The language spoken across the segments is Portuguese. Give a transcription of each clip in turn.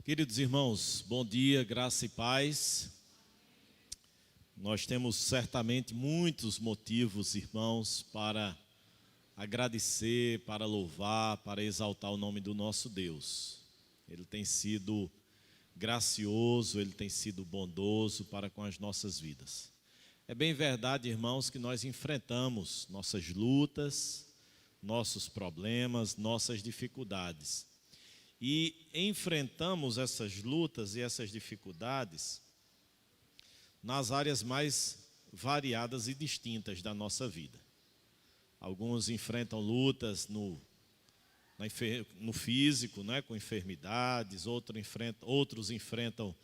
Queridos irmãos, bom dia, graça e paz. Nós temos certamente muitos motivos, irmãos, para agradecer, para louvar, para exaltar o nome do nosso Deus. Ele tem sido gracioso, Ele tem sido bondoso para com as nossas vidas. É bem verdade, irmãos, que nós enfrentamos nossas lutas, nossos problemas, nossas dificuldades. E enfrentamos essas lutas e essas dificuldades nas áreas mais variadas e distintas da nossa vida. Alguns enfrentam lutas no físico, né, com enfermidades, outros enfrentam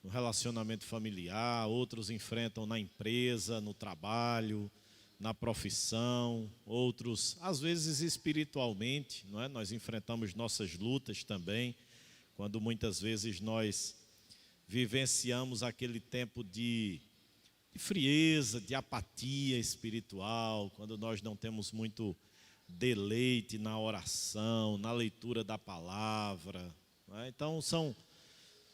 no relacionamento familiar, outros enfrentam na empresa, no trabalho, na profissão, outros, às vezes espiritualmente, não é? Nós enfrentamos nossas lutas também, quando muitas vezes nós vivenciamos aquele tempo de frieza, de apatia espiritual, quando nós não temos muito deleite na oração, na leitura da palavra, não é? Então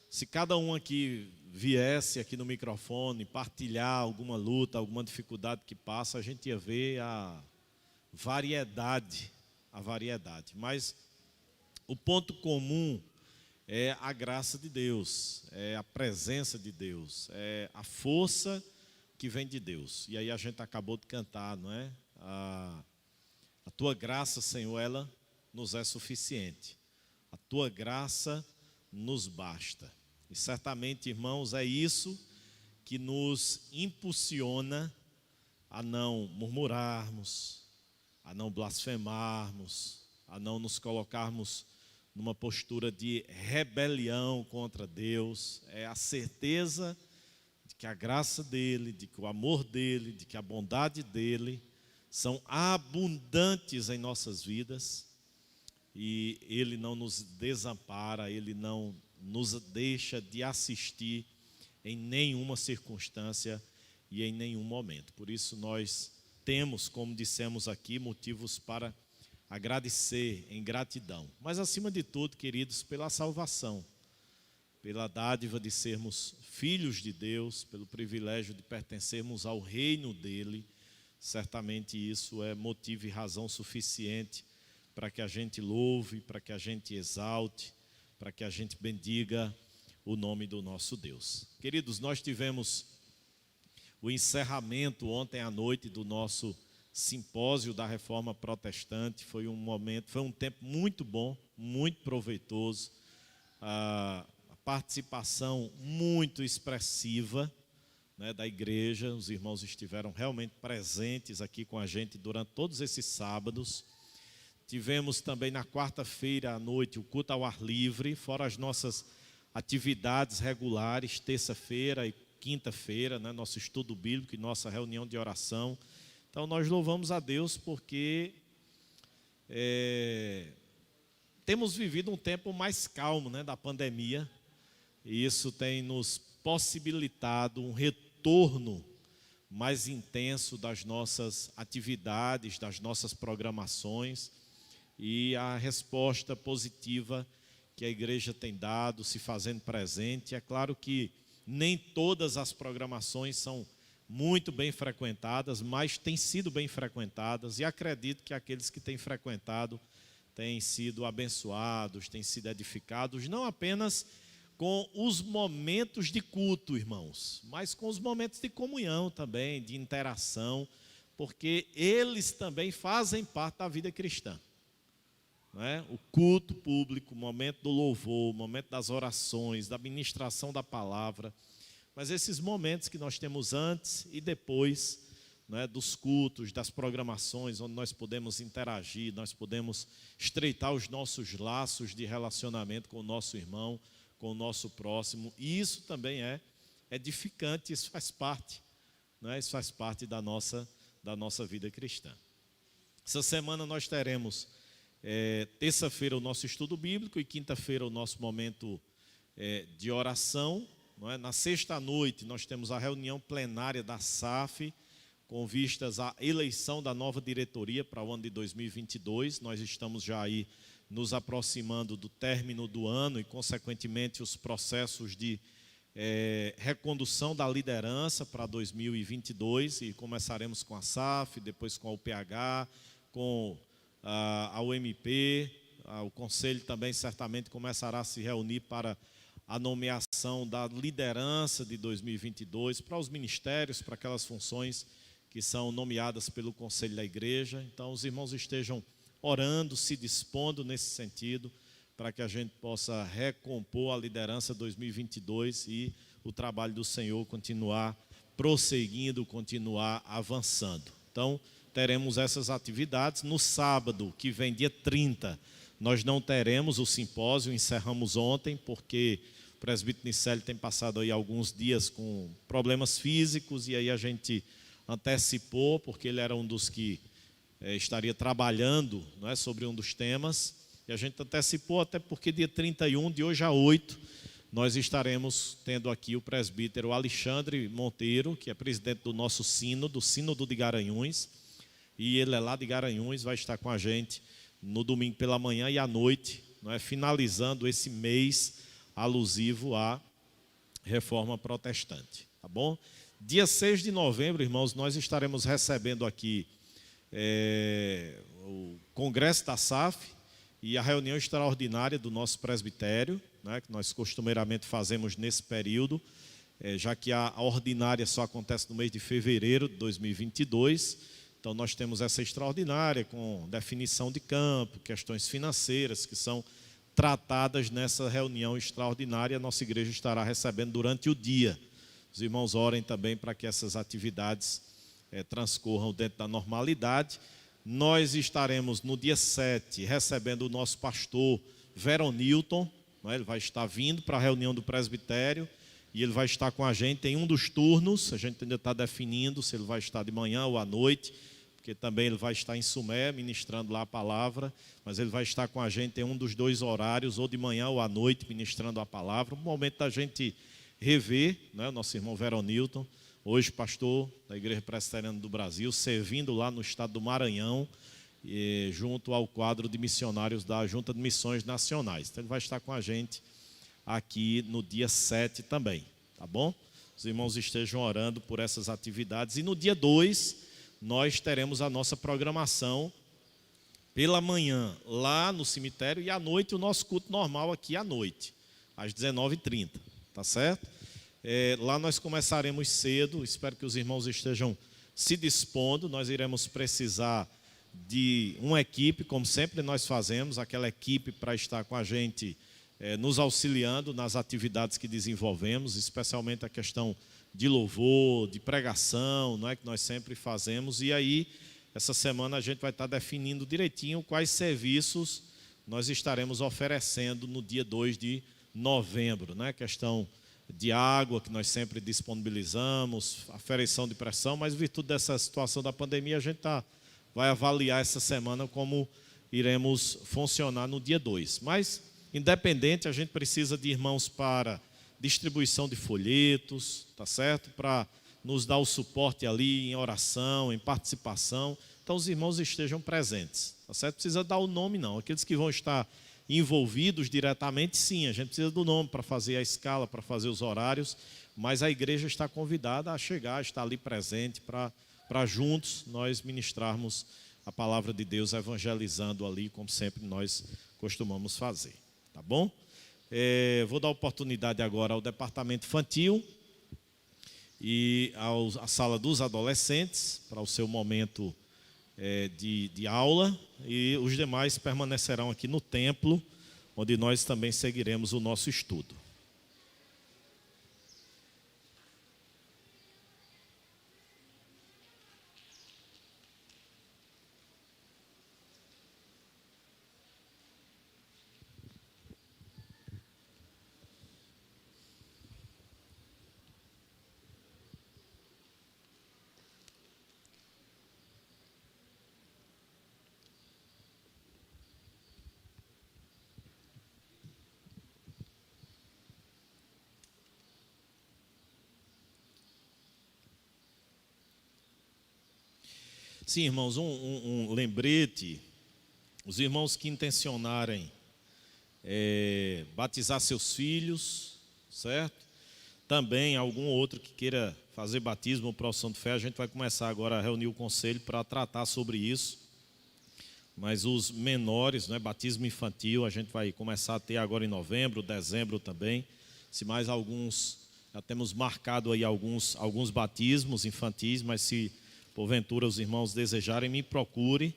se cada um aqui viesse aqui no microfone partilhar alguma luta, alguma dificuldade que passa, a gente ia ver a variedade. Mas o ponto comum é a graça de Deus, é a presença de Deus, é a força que vem de Deus. E aí a gente acabou de cantar, não é? A tua graça, Senhor, ela nos é suficiente. A tua graça nos basta. E certamente, irmãos, é isso que nos impulsiona a não murmurarmos, a não blasfemarmos, a não nos colocarmos numa postura de rebelião contra Deus. É a certeza de que a graça dele, de que o amor dele, de que a bondade dele são abundantes em nossas vidas e ele não nos desampara, ele não nos deixa de assistir em nenhuma circunstância e em nenhum momento. Por isso nós temos, como dissemos aqui, motivos para agradecer em gratidão. Mas acima de tudo, queridos, pela salvação, pela dádiva de sermos filhos de Deus, pelo privilégio de pertencermos ao reino dele, certamente isso é motivo e razão suficiente para que a gente louve, para que a gente exalte, para que a gente bendiga o nome do nosso Deus. Queridos, nós tivemos o encerramento ontem à noite do nosso simpósio da Reforma Protestante. Foi um tempo muito bom, muito proveitoso. A participação muito expressiva, né, da igreja. Os irmãos estiveram realmente presentes aqui com a gente durante todos esses sábados. Tivemos também na quarta-feira à noite o culto ao ar livre, fora as nossas atividades regulares, terça-feira e quinta-feira, né, nosso estudo bíblico e nossa reunião de oração. Então nós louvamos a Deus porque temos vivido um tempo mais calmo, né, da pandemia, e isso tem nos possibilitado um retorno mais intenso das nossas atividades, das nossas programações, e a resposta positiva que a igreja tem dado, se fazendo presente. É claro que nem todas as programações são muito bem frequentadas, mas têm sido bem frequentadas, e acredito que aqueles que têm frequentado têm sido abençoados, têm sido edificados, não apenas com os momentos de culto, irmãos, mas com os momentos de comunhão também, de interação, porque eles também fazem parte da vida cristã. Não é? O culto público, o momento do louvor, o momento das orações, da ministração da palavra, mas esses momentos que nós temos antes e depois, não é, dos cultos, das programações, onde nós podemos interagir, nós podemos estreitar os nossos laços de relacionamento com o nosso irmão, com o nosso próximo, e isso também é edificante, isso faz parte, não é? Isso faz parte da nossa vida cristã. Essa semana nós teremos terça-feira o nosso estudo bíblico e quinta-feira o nosso momento de oração, não é? Na sexta noite nós temos a reunião plenária da SAF, com vistas à eleição da nova diretoria para o ano de 2022. Nós estamos já aí nos aproximando do término do ano e, consequentemente, os processos de recondução da liderança para 2022, e começaremos com a SAF, depois com a UPH, com a UMP, o Conselho também certamente começará a se reunir para a nomeação da liderança de 2022, para os ministérios, para aquelas funções que são nomeadas pelo Conselho da Igreja. Então, os irmãos estejam orando, se dispondo nesse sentido, para que a gente possa recompor a liderança 2022 e o trabalho do Senhor continuar prosseguindo, continuar avançando. Então, teremos essas atividades. No sábado, que vem, dia 30, nós não teremos o simpósio, encerramos ontem, porque o presbítero Nicélio tem passado aí alguns dias com problemas físicos, e aí a gente antecipou, porque ele era um dos que estaria trabalhando, não é, sobre um dos temas, e a gente antecipou até porque dia 31, de hoje a 8, nós estaremos tendo aqui o presbítero Alexandre Monteiro, que é presidente do nosso sínodo, do Sínodo de Garanhuns, e ele é lá de Garanhuns, vai estar com a gente no domingo pela manhã e à noite, não é, finalizando esse mês alusivo à Reforma Protestante, tá bom? Dia 6 de novembro, irmãos, nós estaremos recebendo aqui o Congresso da SAF e a reunião extraordinária do nosso presbitério, né, que nós costumeiramente fazemos nesse período, já que a ordinária só acontece no mês de fevereiro de 2022, então nós temos essa extraordinária com definição de campo, questões financeiras que são tratadas nessa reunião extraordinária. A nossa igreja estará recebendo durante o dia. Os irmãos orem também para que essas atividades transcorram dentro da normalidade. Nós estaremos no dia 7 recebendo o nosso pastor Veronilton, né? Ele vai estar vindo para a reunião do presbitério e ele vai estar com a gente em um dos turnos. A gente ainda está definindo se ele vai estar de manhã ou à noite, porque também ele vai estar em Sumé ministrando lá a palavra, mas ele vai estar com a gente em um dos dois horários, ou de manhã ou à noite, ministrando a palavra. Um momento da gente rever, né, o nosso irmão Veronilton, hoje pastor da Igreja Presbiteriana do Brasil, servindo lá no estado do Maranhão, junto ao quadro de missionários da Junta de Missões Nacionais. Então ele vai estar com a gente aqui no dia 7 também, tá bom? Os irmãos estejam orando por essas atividades. E no dia 2, nós teremos a nossa programação pela manhã lá no cemitério e à noite o nosso culto normal aqui à noite, às 19h30, tá certo? Lá nós começaremos cedo, espero que os irmãos estejam se dispondo. Nós iremos precisar de uma equipe, como sempre nós fazemos, aquela equipe para estar com a gente, nos auxiliando nas atividades que desenvolvemos, especialmente a questão de louvor, de pregação, não é, que nós sempre fazemos. E aí, essa semana a gente vai estar definindo direitinho quais serviços nós estaremos oferecendo no dia 2 de novembro, né? Questão de água, que nós sempre disponibilizamos, aferição de pressão, mas em virtude dessa situação da pandemia, a gente vai avaliar essa semana como iremos funcionar no dia 2. Mas, independente, a gente precisa de irmãos para distribuição de folhetos, tá certo? Para nos dar o suporte ali em oração, em participação. Então, os irmãos estejam presentes, tá certo? Precisa dar o nome, não. Aqueles que vão estar envolvidos diretamente, sim, a gente precisa do nome para fazer a escala, para fazer os horários, mas a igreja está convidada a chegar, a estar ali presente para juntos nós ministrarmos a palavra de Deus, evangelizando ali, como sempre nós costumamos fazer, tá bom? Vou dar oportunidade agora ao departamento infantil e à sala dos adolescentes para o seu momento de aula, e os demais permanecerão aqui no templo, onde nós também seguiremos o nosso estudo. Sim, irmãos, um lembrete Os irmãos que intencionarem batizar seus filhos, certo? Também algum outro que queira fazer batismo ou profissão de fé, a gente vai começar agora a reunir o conselho para tratar sobre isso. Mas os menores, né, batismo infantil, a gente vai começar a ter agora em novembro, dezembro também. Se mais alguns, já temos marcado aí alguns batismos infantis, mas se porventura os irmãos desejarem, me procure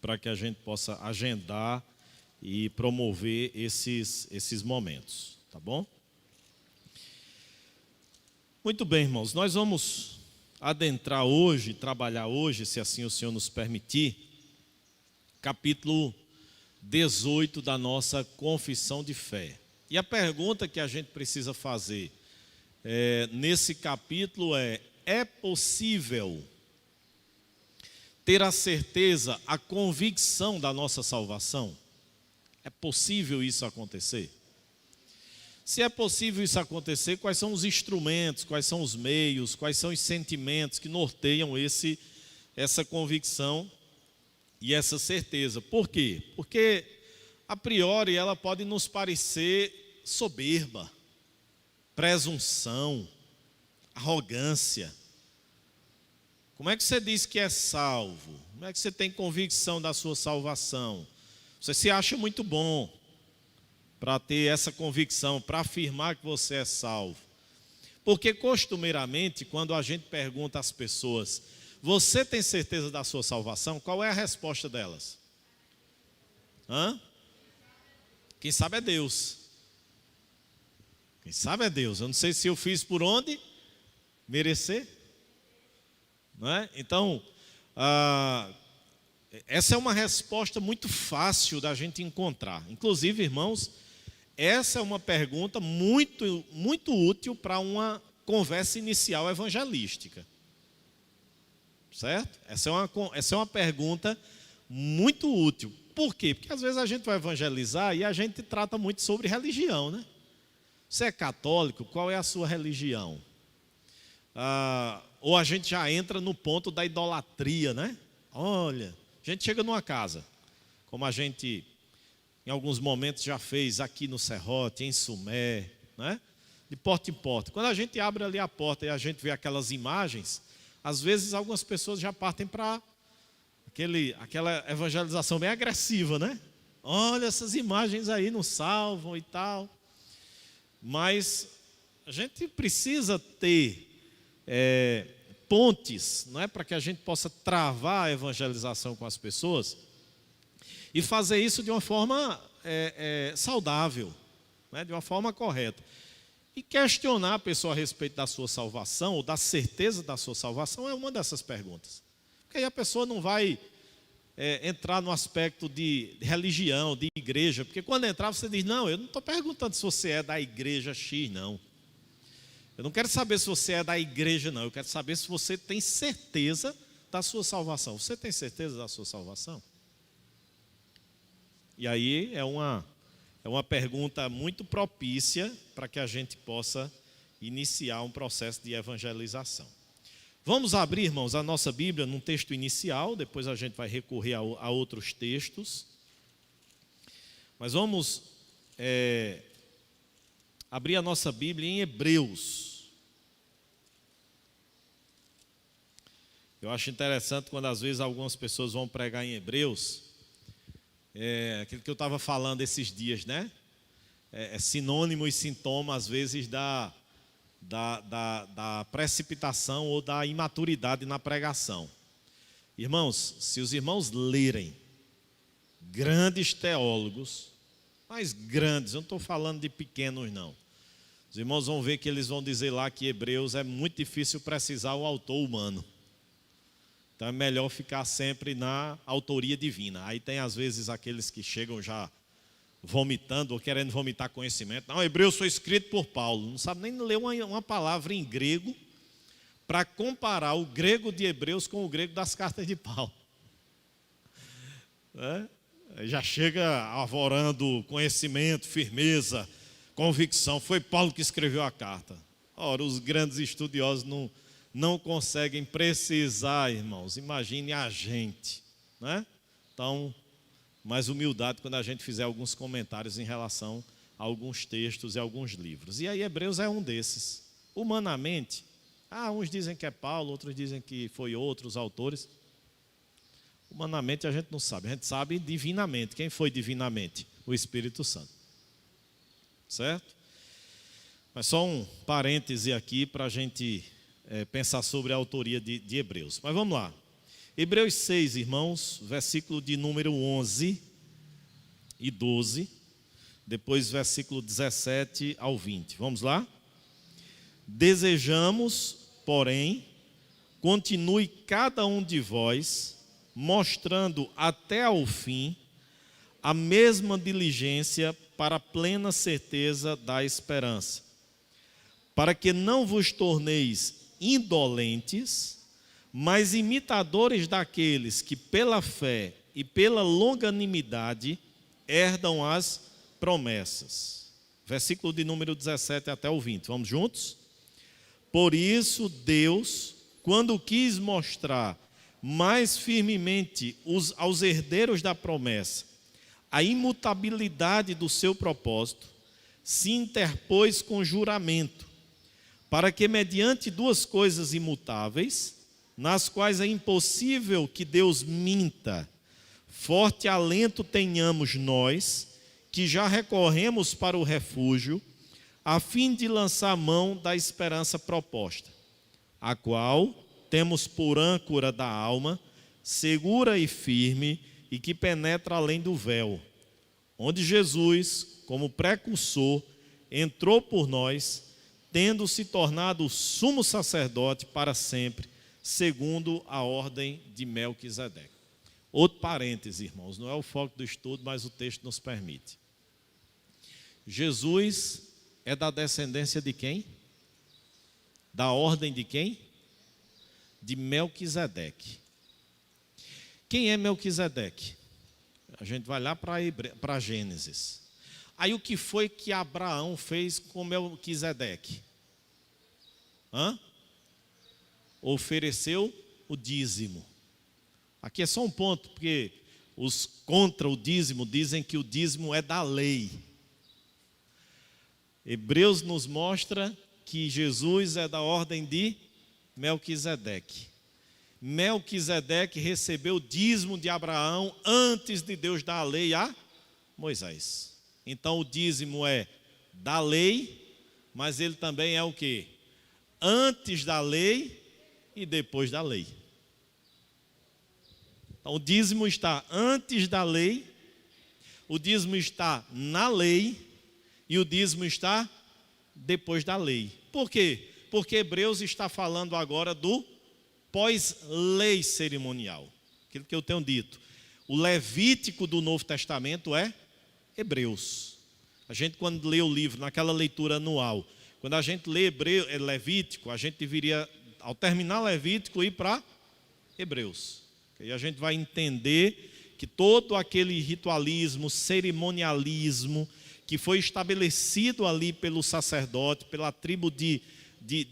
para que a gente possa agendar e promover esses momentos, tá bom? Muito bem, irmãos, nós vamos adentrar hoje, trabalhar hoje, se assim o Senhor nos permitir, capítulo 18 da nossa confissão de fé. E a pergunta que a gente precisa fazer nesse capítulo é possível ter a certeza, a convicção da nossa salvação? É possível isso acontecer? Se é possível isso acontecer, quais são os instrumentos, quais são os meios, quais são os sentimentos que norteiam essa convicção e essa certeza? Por quê? Porque, a priori, ela pode nos parecer soberba, presunção, arrogância. Como é que você diz que é salvo? Como é que você tem convicção da sua salvação? Você se acha muito bom para ter essa convicção, para afirmar que você é salvo. Porque costumeiramente, quando a gente pergunta às pessoas, você tem certeza da sua salvação? Qual é a resposta delas? Quem sabe é Deus. Quem sabe é Deus. Eu não sei se eu fiz por onde merecer. Não é? Então, essa é uma resposta muito fácil da gente encontrar. Inclusive, irmãos, essa é uma pergunta muito, muito útil para uma conversa inicial evangelística. Certo? Essa é uma pergunta muito útil. Por quê? Porque às vezes a gente vai evangelizar e a gente trata muito sobre religião, né? Você é católico? Qual é a sua religião? Ou a gente já entra no ponto da idolatria, né? Olha, a gente chega numa casa, como a gente em alguns momentos já fez aqui no Serrote, em Sumé, né? De porta em porta. Quando a gente abre ali a porta e a gente vê aquelas imagens, às vezes algumas pessoas já partem para aquela evangelização bem agressiva, né? Olha, essas imagens aí não salvam e tal. Mas a gente precisa ter pontes, não é, para que a gente possa travar a evangelização com as pessoas e fazer isso de uma forma saudável, né, de uma forma correta. E questionar a pessoa a respeito da sua salvação ou da certeza da sua salvação é uma dessas perguntas. Porque aí a pessoa não vai entrar no aspecto de religião, de igreja, porque quando entrar você diz, não, eu não estou perguntando se você é da igreja X, não. Eu não quero saber se você é da igreja, não. Eu quero saber se você tem certeza da sua salvação. Você tem certeza da sua salvação? E aí é uma pergunta muito propícia para que a gente possa iniciar um processo de evangelização. Vamos abrir, irmãos, a nossa Bíblia num texto inicial, depois a gente vai recorrer a outros textos. Mas vamos abrir a nossa Bíblia em Hebreus. Eu acho interessante quando às vezes algumas pessoas vão pregar em Hebreus, aquilo que eu estava falando esses dias, né? É sinônimo e sintoma às vezes da precipitação ou da imaturidade na pregação. Irmãos, se os irmãos lerem grandes teólogos, mas grandes, eu não estou falando de pequenos não, os irmãos vão ver que eles vão dizer lá que Hebreus é muito difícil precisar o autor humano. Então é melhor ficar sempre na autoria divina. Aí tem às vezes aqueles que chegam já vomitando ou querendo vomitar conhecimento. Não, Hebreus foi escrito por Paulo. Não sabe nem ler uma palavra em grego para comparar o grego de Hebreus com o grego das cartas de Paulo. Já chega arvorando conhecimento, firmeza, convicção. Foi Paulo que escreveu a carta. Ora, os grandes estudiosos não conseguem precisar, irmãos. Imagine a gente, né? Então, mas humildade quando a gente fizer alguns comentários em relação a alguns textos e alguns livros. E aí Hebreus é um desses. Humanamente, uns dizem que é Paulo, outros dizem que foi outros autores. Humanamente a gente não sabe, a gente sabe divinamente. Quem foi divinamente? O Espírito Santo. Certo? Mas só um parêntese aqui para a gente pensar sobre a autoria de Hebreus. Mas vamos lá. Hebreus 6, irmãos, versículo de número 11 e 12, depois versículo 17 ao 20. Vamos lá? Desejamos, porém, continue cada um de vós, mostrando até ao fim a mesma diligência para a plena certeza da esperança, para que não vos torneis indolentes, mas imitadores daqueles que pela fé e pela longanimidade herdam as promessas. Versículo de número 17 até o 20, vamos juntos? Por isso Deus, quando quis mostrar mais firmemente aos herdeiros da promessa a imutabilidade do seu propósito, se interpôs com juramento, para que mediante duas coisas imutáveis, nas quais é impossível que Deus minta, forte alento tenhamos nós, que já recorremos para o refúgio, a fim de lançar mão da esperança proposta, a qual temos por âncora da alma, segura e firme, e que penetra além do véu, onde Jesus, como precursor, entrou por nós, tendo se tornado sumo sacerdote para sempre, segundo a ordem de Melquisedeque. Outro parêntese, irmãos, não é o foco do estudo, mas o texto nos permite. Jesus é da descendência de quem? Da ordem de quem? De Melquisedeque. Quem é Melquisedeque? A gente vai lá para Gênesis. Aí o que foi que Abraão fez com Melquisedeque? Ofereceu o dízimo. Aqui é só um ponto, porque os contra o dízimo dizem que o dízimo é da lei. Hebreus nos mostra que Jesus é da ordem de Melquisedeque. Melquisedeque recebeu o dízimo de Abraão antes de Deus dar a lei a Moisés. Então o dízimo é da lei, mas ele também é o quê? Antes da lei e depois da lei. Então o dízimo está antes da lei, o dízimo está na lei e o dízimo está depois da lei. Por quê? Porque Hebreus está falando agora do pós-lei cerimonial. Aquilo que eu tenho dito. O Levítico do Novo Testamento é Hebreus. A gente, quando lê o livro, naquela leitura anual, quando a gente lê Levítico, a gente deveria, ao terminar Levítico, ir para Hebreus. E a gente vai entender que todo aquele ritualismo, cerimonialismo, que foi estabelecido ali pelo sacerdote, pela tribo de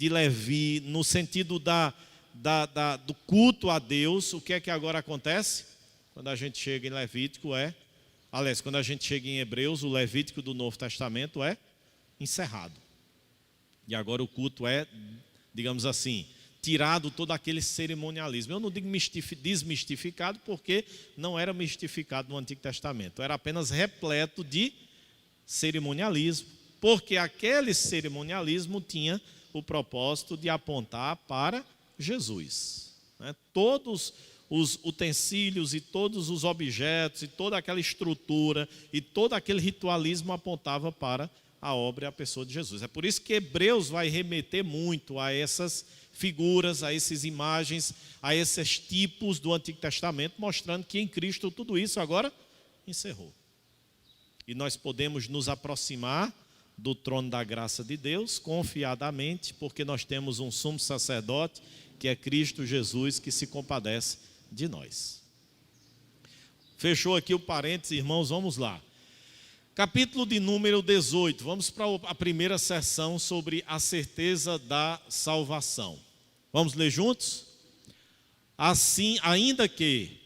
Levi, no sentido do culto a Deus, o que é que agora acontece? Quando a gente chega em Levítico quando a gente chega em Hebreus, o Levítico do Novo Testamento é encerrado. E agora o culto é, digamos assim, tirado todo aquele cerimonialismo. Eu não digo desmistificado, porque não era mistificado no Antigo Testamento. Era apenas repleto de cerimonialismo, porque aquele cerimonialismo tinha o propósito de apontar para Jesus. Todos os utensílios e todos os objetos e toda aquela estrutura e todo aquele ritualismo apontava para a obra e a pessoa de Jesus. É por isso que Hebreus vai remeter muito a essas figuras, a essas imagens, a esses tipos do Antigo Testamento, mostrando que em Cristo tudo isso agora encerrou. E nós podemos nos aproximar do trono da graça de Deus confiadamente, porque nós temos um sumo sacerdote, que é Cristo Jesus, que se compadece de nós. Fechou aqui o parênteses, irmãos, vamos lá. Capítulo de número 18, vamos para a primeira sessão sobre a certeza da salvação. Vamos ler juntos? Assim, ainda que,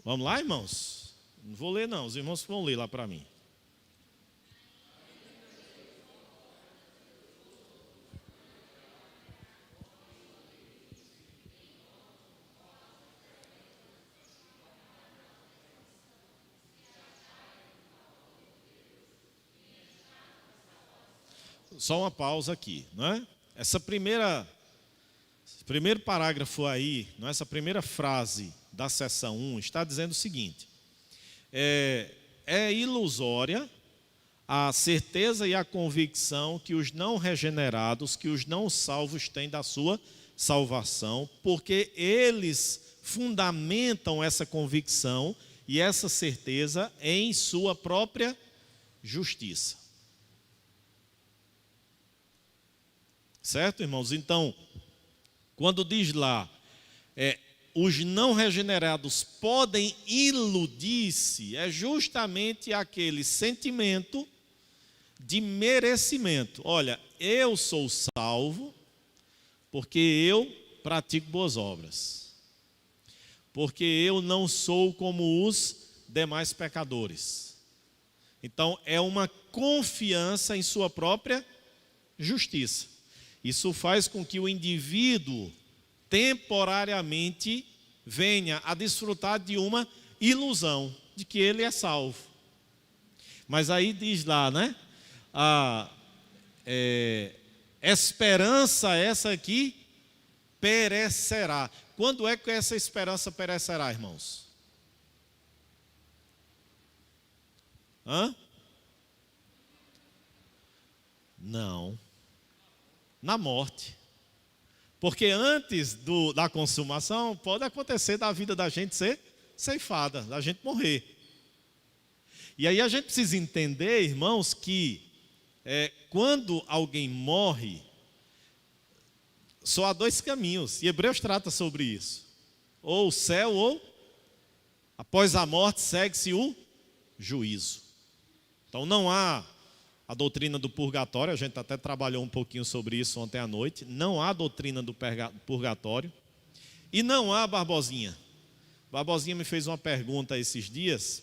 vamos lá, irmãos? Não vou ler não, os irmãos vão ler lá para mim. Só uma pausa aqui, não é? Esse primeiro parágrafo aí, não é? Essa primeira frase da seção 1 está dizendo o seguinte: é ilusória a certeza e a convicção que os não regenerados, que os não salvos têm da sua salvação, porque eles fundamentam essa convicção e essa certeza em sua própria justiça. Certo, irmãos? Então, quando diz lá, os não regenerados podem iludir-se, é justamente aquele sentimento de merecimento. Olha, eu sou salvo porque eu pratico boas obras, porque eu não sou como os demais pecadores. Então, é uma confiança em sua própria justiça. Isso faz com que o indivíduo temporariamente venha a desfrutar de uma ilusão de que ele é salvo. Mas aí diz lá, né? A esperança essa aqui perecerá. Quando é que essa esperança perecerá, irmãos? Não. Na morte. Porque antes da consumação, pode acontecer da vida da gente ser ceifada, da gente morrer. E aí a gente precisa entender, irmãos, que quando alguém morre, só há dois caminhos. E Hebreus trata sobre isso. Ou o céu, ou após a morte segue-se o juízo. Então não há a doutrina do purgatório, a gente até trabalhou um pouquinho sobre isso ontem à noite. Não há doutrina do purgatório. E não há Barbosinha. Barbosinha me fez uma pergunta esses dias.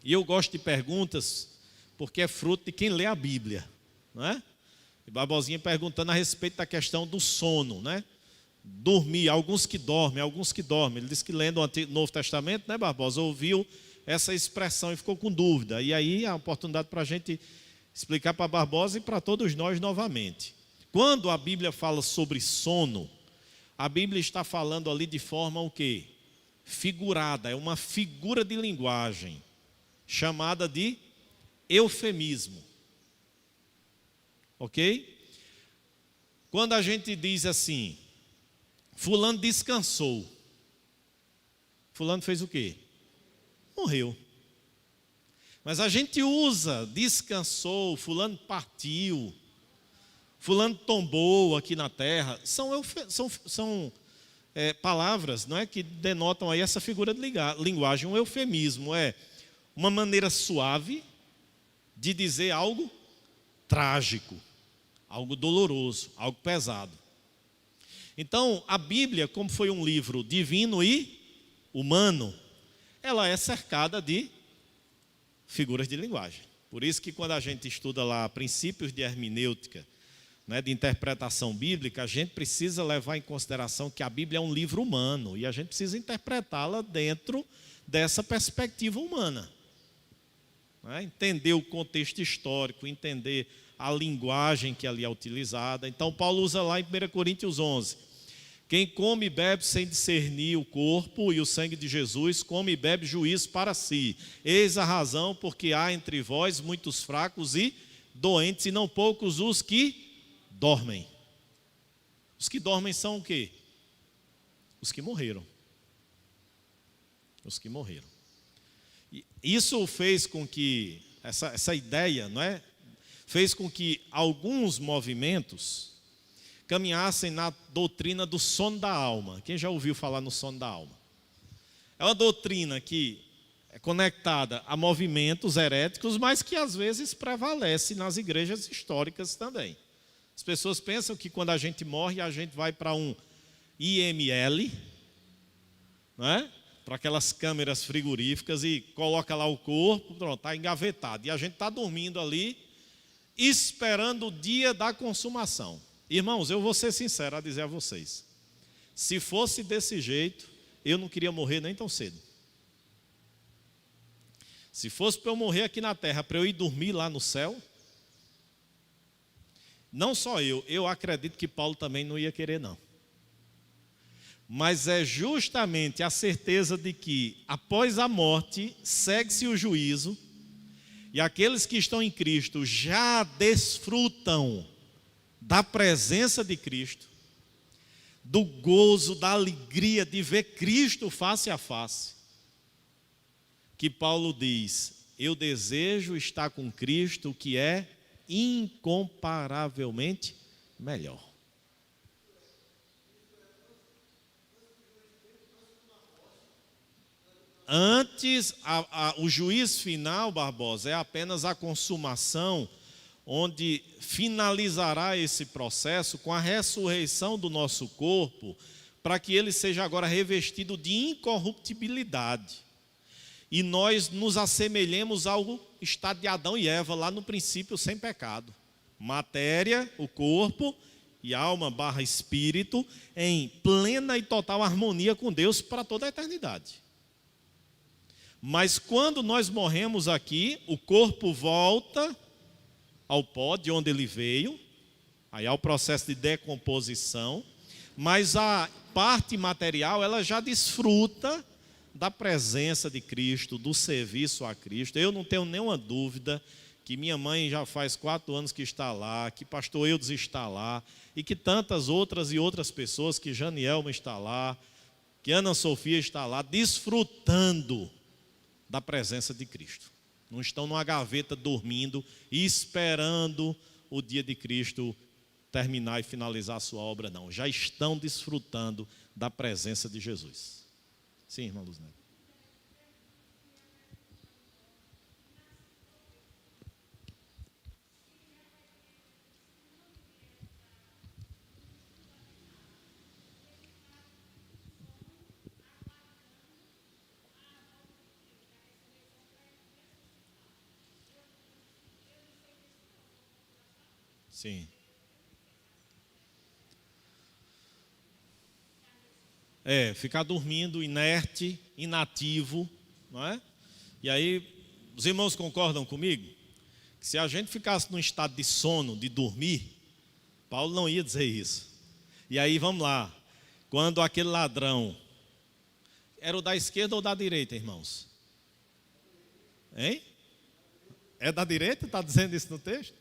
E eu gosto de perguntas porque é fruto de quem lê a Bíblia, não é? E Barbosinha perguntando a respeito da questão do sono, né? Dormir, alguns que dormem. Ele disse que lendo o Novo Testamento, né, Barbosa, ouviu essa expressão e ficou com dúvida. E aí a oportunidade para a gente explicar para Barbosa e para todos nós novamente. Quando a Bíblia fala sobre sono, a Bíblia está falando ali de forma o quê? Figurada, é uma figura de linguagem, chamada de eufemismo. Ok? Quando a gente diz assim, fulano descansou, fulano fez o quê? Morreu. Mas a gente usa descansou, fulano partiu, fulano tombou aqui na terra. São palavras, não é, que denotam aí essa figura de linguagem. Um eufemismo é uma maneira suave de dizer algo trágico, algo doloroso, algo pesado. Então, a Bíblia, como foi um livro divino e humano, ela é cercada de figuras de linguagem. Por isso que quando a gente estuda lá princípios de hermenêutica, né, de interpretação bíblica, a gente precisa levar em consideração que a Bíblia é um livro humano e a gente precisa interpretá-la dentro dessa perspectiva humana. Né? Entender o contexto histórico, entender a linguagem que ali é utilizada. Então Paulo usa lá em 1 Coríntios 11, quem come e bebe sem discernir o corpo e o sangue de Jesus, come e bebe juízo para si. Eis a razão porque há entre vós muitos fracos e doentes, e não poucos os que dormem. Os que dormem são o quê? Os que morreram. Os que morreram. E isso fez com que, essa ideia, não é? Fez com que alguns movimentos caminhassem na doutrina do sono da alma. Quem já ouviu falar no sono da alma? É uma doutrina que é conectada a movimentos heréticos, mas que às vezes prevalece nas igrejas históricas também. As pessoas pensam que quando a gente morre, a gente vai para um IML, não é? para aquelas câmeras frigoríficas e coloca lá o corpo, pronto, está engavetado. E a gente está dormindo ali, esperando o dia da consumação. Irmãos, eu vou ser sincero a dizer a vocês, se fosse desse jeito, eu não queria morrer nem tão cedo. Se fosse para eu morrer aqui na terra, para eu ir dormir lá no céu, não só eu acredito que Paulo também não ia querer não. Mas é justamente a certeza de que após a morte segue-se o juízo, e aqueles que estão em Cristo já desfrutam da presença de Cristo, do gozo, da alegria de ver Cristo face a face, que Paulo diz: eu desejo estar com Cristo, que é incomparavelmente melhor. Antes, o juiz final, Barbosa, é apenas a consumação, onde finalizará esse processo com a ressurreição do nosso corpo, para que ele seja agora revestido de incorruptibilidade. E nós nos assemelhemos ao estado de Adão e Eva, lá no princípio sem pecado. Matéria, o corpo, e alma / espírito, em plena e total harmonia com Deus para toda a eternidade. Mas quando nós morremos aqui, o corpo volta ao pó de onde ele veio, aí há o processo de decomposição, mas a parte material, ela já desfruta da presença de Cristo, do serviço a Cristo. Eu não tenho nenhuma dúvida que minha mãe já faz 4 anos que está lá, que pastor Eudes está lá, e que tantas outras e outras pessoas, que Janielma está lá, que Ana Sofia está lá, desfrutando da presença de Cristo. Não estão numa gaveta dormindo e esperando o dia de Cristo terminar e finalizar a sua obra, não. Já estão desfrutando da presença de Jesus. Sim, irmã Luzneto. Sim. Ficar dormindo, inerte, inativo, não é? E aí, os irmãos concordam comigo? Que se a gente ficasse num estado de sono, de dormir, Paulo não ia dizer isso. E aí, vamos lá. Quando aquele ladrão, era o da esquerda ou da direita, irmãos? Hein? É da direita? Está dizendo isso no texto?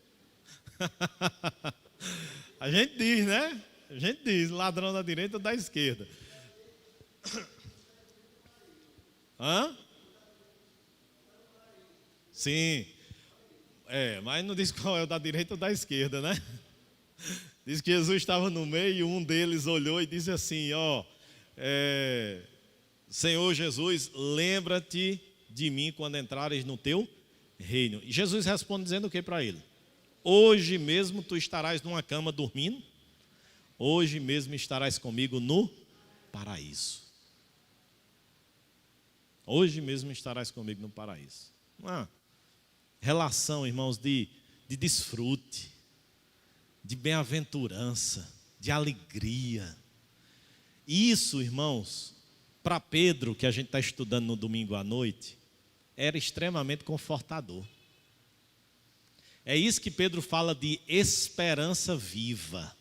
A gente diz, né? A gente diz, ladrão da direita ou da esquerda. Hã? Sim. Mas não diz qual é o da direita ou da esquerda, né? Diz que Jesus estava no meio e um deles olhou e disse assim, Senhor Jesus, lembra-te de mim quando entrares no teu reino. E Jesus responde dizendo o que para ele? Hoje mesmo tu estarás numa cama dormindo, hoje mesmo estarás comigo no paraíso. Hoje mesmo estarás comigo no paraíso. Uma relação, irmãos, de desfrute, de bem-aventurança, de alegria. Isso, irmãos, para Pedro, que a gente está estudando no domingo à noite, era extremamente confortador. É isso que Pedro fala de esperança viva.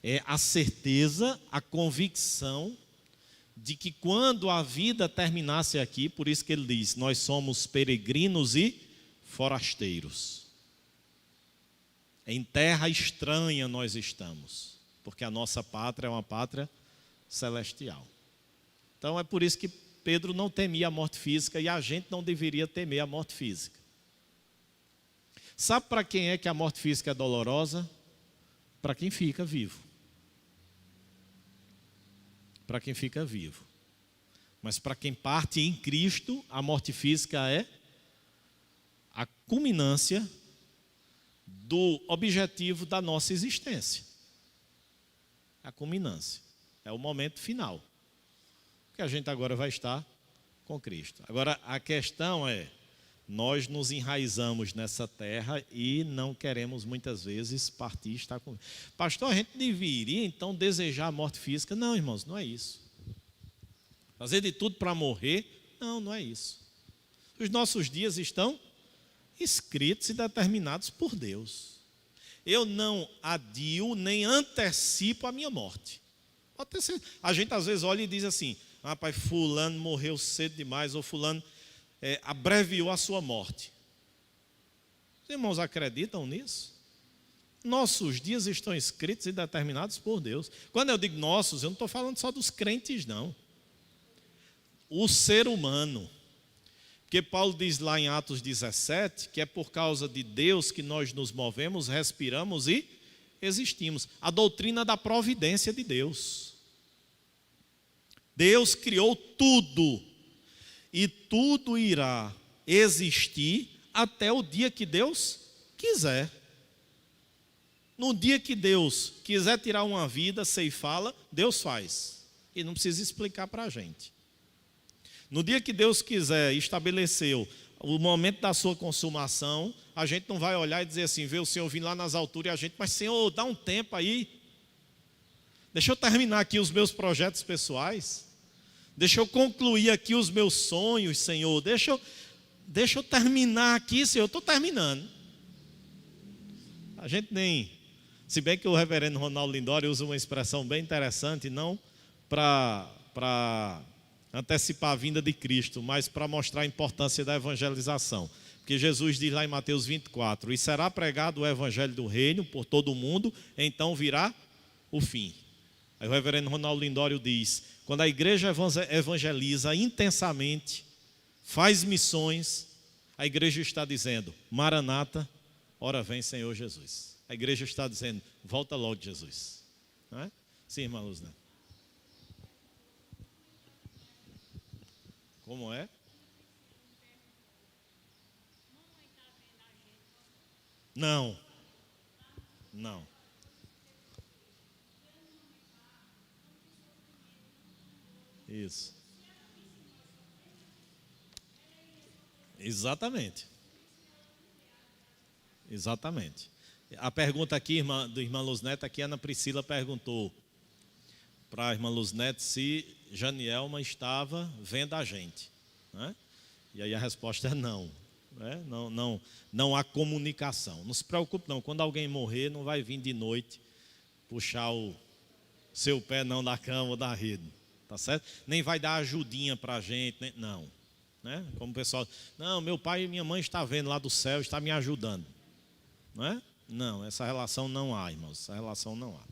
É a certeza, a convicção de que quando a vida terminasse aqui, por isso que ele diz, nós somos peregrinos e forasteiros. Em terra estranha nós estamos, porque a nossa pátria é uma pátria celestial. Então é por isso que Pedro não temia a morte física e a gente não deveria temer a morte física. Sabe para quem é que a morte física é dolorosa? Para quem fica vivo. Para quem fica vivo. Mas para quem parte em Cristo, a morte física é a culminância do objetivo da nossa existência. A culminância. É o momento final. Porque que a gente agora vai estar com Cristo. Agora, a questão é, nós nos enraizamos nessa terra e não queremos muitas vezes partir e estar com. Pastor, a gente deveria então desejar a morte física? Não, irmãos, não é isso. Fazer de tudo para morrer? Não, não é isso. Os nossos dias estão escritos e determinados por Deus. Eu não adio nem antecipo a minha morte. A gente às vezes olha e diz assim: rapaz, fulano morreu cedo demais, ou fulano abreviou a sua morte. Os irmãos acreditam nisso? Nossos dias estão escritos e determinados por Deus. Quando eu digo nossos, eu não estou falando só dos crentes, não. O ser humano. Porque Paulo diz lá em Atos 17, que é por causa de Deus que nós nos movemos, respiramos e existimos. A doutrina da providência de Deus. Deus criou tudo. E tudo irá existir até o dia que Deus quiser. No dia que Deus quiser tirar uma vida, ceifá-la, Deus faz. E não precisa explicar para a gente. No dia que Deus quiser, estabeleceu o momento da sua consumação, a gente não vai olhar e dizer assim, vê o Senhor vir lá nas alturas e a gente, mas Senhor, dá um tempo aí. Deixa eu terminar aqui os meus projetos pessoais. Deixa eu concluir aqui os meus sonhos, Senhor. Deixa eu terminar aqui, Senhor. Eu estou terminando. A gente nem... Se bem que o reverendo Ronaldo Lindório usa uma expressão bem interessante, não para antecipar a vinda de Cristo, mas para mostrar a importância da evangelização. Porque Jesus diz lá em Mateus 24, e será pregado o evangelho do reino por todo o mundo, então virá o fim. Aí o reverendo Ronaldo Lindório diz, quando a igreja evangeliza intensamente, faz missões, a igreja está dizendo, Maranata, ora vem Senhor Jesus. A igreja está dizendo, volta logo Jesus. Não é? Sim, irmã Luz, né? Como é? Não. Não. Isso. Exatamente. Exatamente. A pergunta aqui, do irmã Luz Neto, aqui a Ana Priscila perguntou para a irmã Luz Neto se Janielma estava vendo a gente, né? E aí a resposta é não, né? Não há comunicação. Não se preocupe não, quando alguém morrer não vai vir de noite puxar o seu pé não da cama ou da rede, tá certo? Nem vai dar ajudinha para a gente, não, né? Como o pessoal, não, meu pai e minha mãe estão vendo lá do céu, está me ajudando, não é? Não, essa relação não há, irmãos, essa relação não há.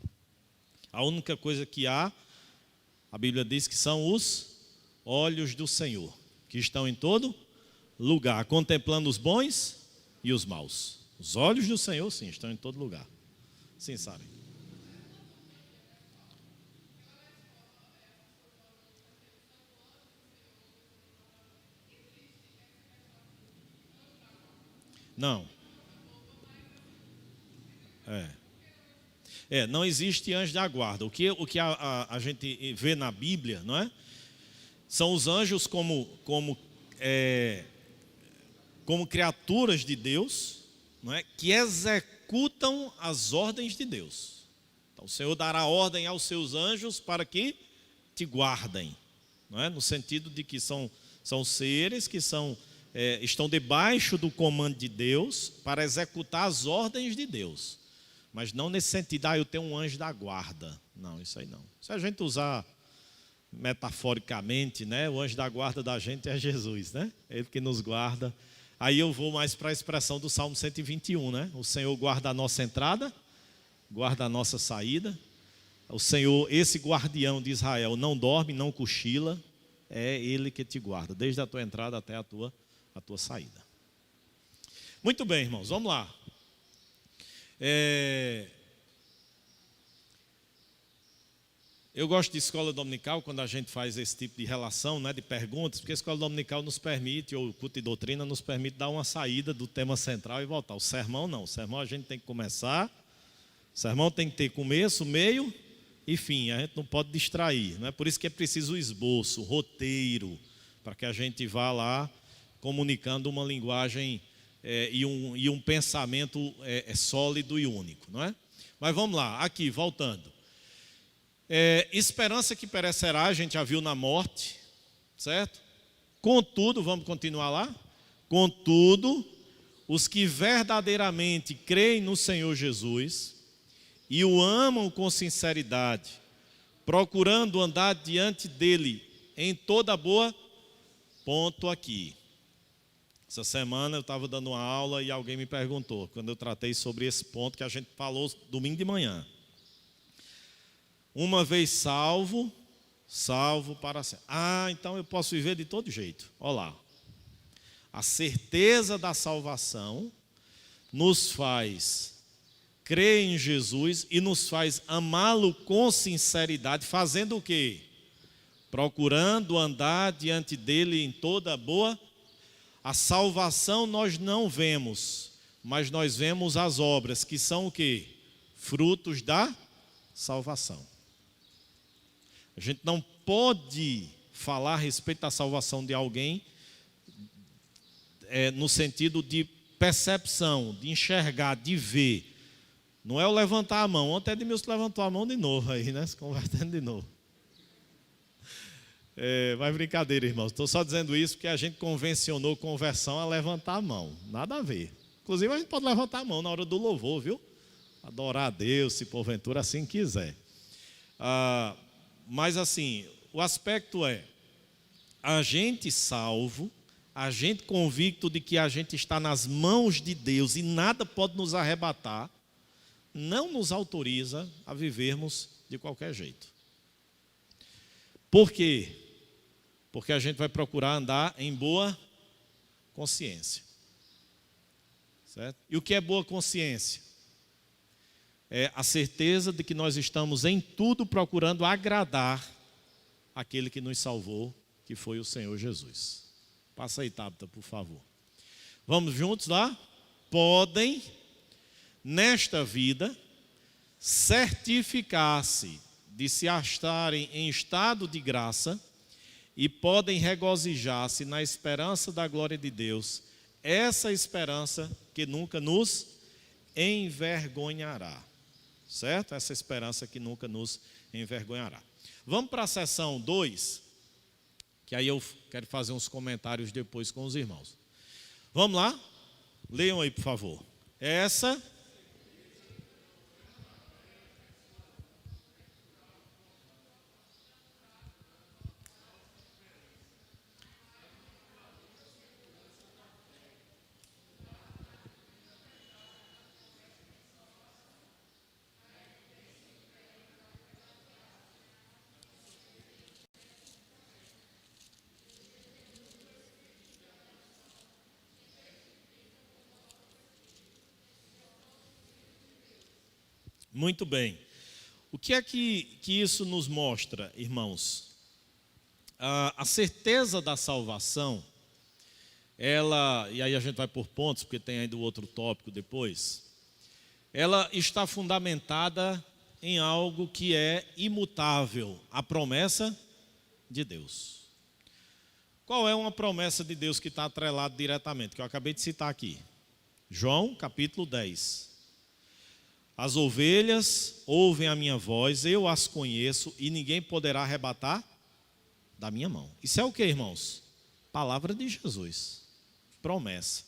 A única coisa que há, a Bíblia diz que são os olhos do Senhor, que estão em todo lugar, contemplando os bons e os maus. Os olhos do Senhor, sim, estão em todo lugar. Sim, Sara. Não. Não existe anjo da guarda. O que a gente vê na Bíblia, não é? São os anjos como criaturas de Deus, não é? Que executam as ordens de Deus. Então, o Senhor dará ordem aos seus anjos para que te guardem, não é? No sentido de que são seres que estão debaixo do comando de Deus para executar as ordens de Deus. Mas não nesse sentido, eu tenho um anjo da guarda. Não, isso aí não. Se a gente usar metaforicamente, né, o anjo da guarda da gente é Jesus, né? Ele que nos guarda. Aí eu vou mais para a expressão do Salmo 121, né? O Senhor guarda a nossa entrada, guarda a nossa saída. O Senhor, esse guardião de Israel, não dorme, não cochila. É Ele que te guarda, desde a tua entrada até a tua saída. Muito bem, irmãos, vamos lá. Eu gosto de escola dominical quando a gente faz esse tipo de relação, né, de perguntas, porque a escola dominical nos permite, ou o culto de doutrina nos permite dar uma saída do tema central e voltar. O sermão não, o sermão a gente tem que começar, o sermão tem que ter começo, meio enfim, a gente não pode distrair, não é? Por isso que é preciso o esboço, o roteiro, para que a gente vá lá comunicando uma linguagem e um pensamento sólido e único, não é? Mas vamos lá, aqui, voltando. Esperança que perecerá, a gente já viu na morte, certo? Contudo, vamos continuar lá? Contudo, os que verdadeiramente creem no Senhor Jesus e o amam com sinceridade, procurando andar diante dele em toda boa, ponto aqui. Essa semana eu estava dando uma aula e alguém me perguntou, quando eu tratei sobre esse ponto que a gente falou domingo de manhã. Uma vez salvo, salvo para sempre. Então eu posso viver de todo jeito. Olha lá. A certeza da salvação nos faz crer em Jesus e nos faz amá-lo com sinceridade, fazendo o quê? Procurando andar diante dele em toda boa. A salvação nós não vemos, mas nós vemos as obras, que são o quê? Frutos da salvação. A gente não pode falar a respeito da salvação de alguém no sentido de percepção, de enxergar, de ver. Não é o levantar a mão. Ontem Edmilson levantou a mão de novo aí, né? Se convertendo de novo. Mas brincadeira, irmãos. Estou só dizendo isso porque a gente convencionou conversão a levantar a mão. Nada a ver. Inclusive a gente pode levantar a mão na hora do louvor, viu? Adorar a Deus, se porventura assim quiser. Mas assim, o aspecto a gente salvo, a gente convicto de que a gente está nas mãos de Deus e nada pode nos arrebatar, não nos autoriza a vivermos de qualquer jeito. Por quê? Porque a gente vai procurar andar em boa consciência. Certo? E o que é boa consciência? É a certeza de que nós estamos em tudo procurando agradar aquele que nos salvou, que foi o Senhor Jesus. Passa aí, Tabita, por favor. Vamos juntos lá? Podem, nesta vida, certificar-se de se acharem em estado de graça e podem regozijar-se na esperança da glória de Deus, essa esperança que nunca nos envergonhará, certo? Essa esperança que nunca nos envergonhará. Vamos para a seção 2, que aí eu quero fazer uns comentários depois com os irmãos. Vamos lá? Leiam aí, por favor. Essa... Muito bem. O que é que isso nos mostra, irmãos? A certeza da salvação, e aí a gente vai por pontos, porque tem ainda o outro tópico depois, ela está fundamentada em algo que é imutável, a promessa de Deus. Qual é uma promessa de Deus que está atrelada diretamente, que eu acabei de citar aqui? João, capítulo 10. As ovelhas ouvem a minha voz, eu as conheço e ninguém poderá arrebatar da minha mão. Isso é o que, irmãos? Palavra de Jesus. Promessa.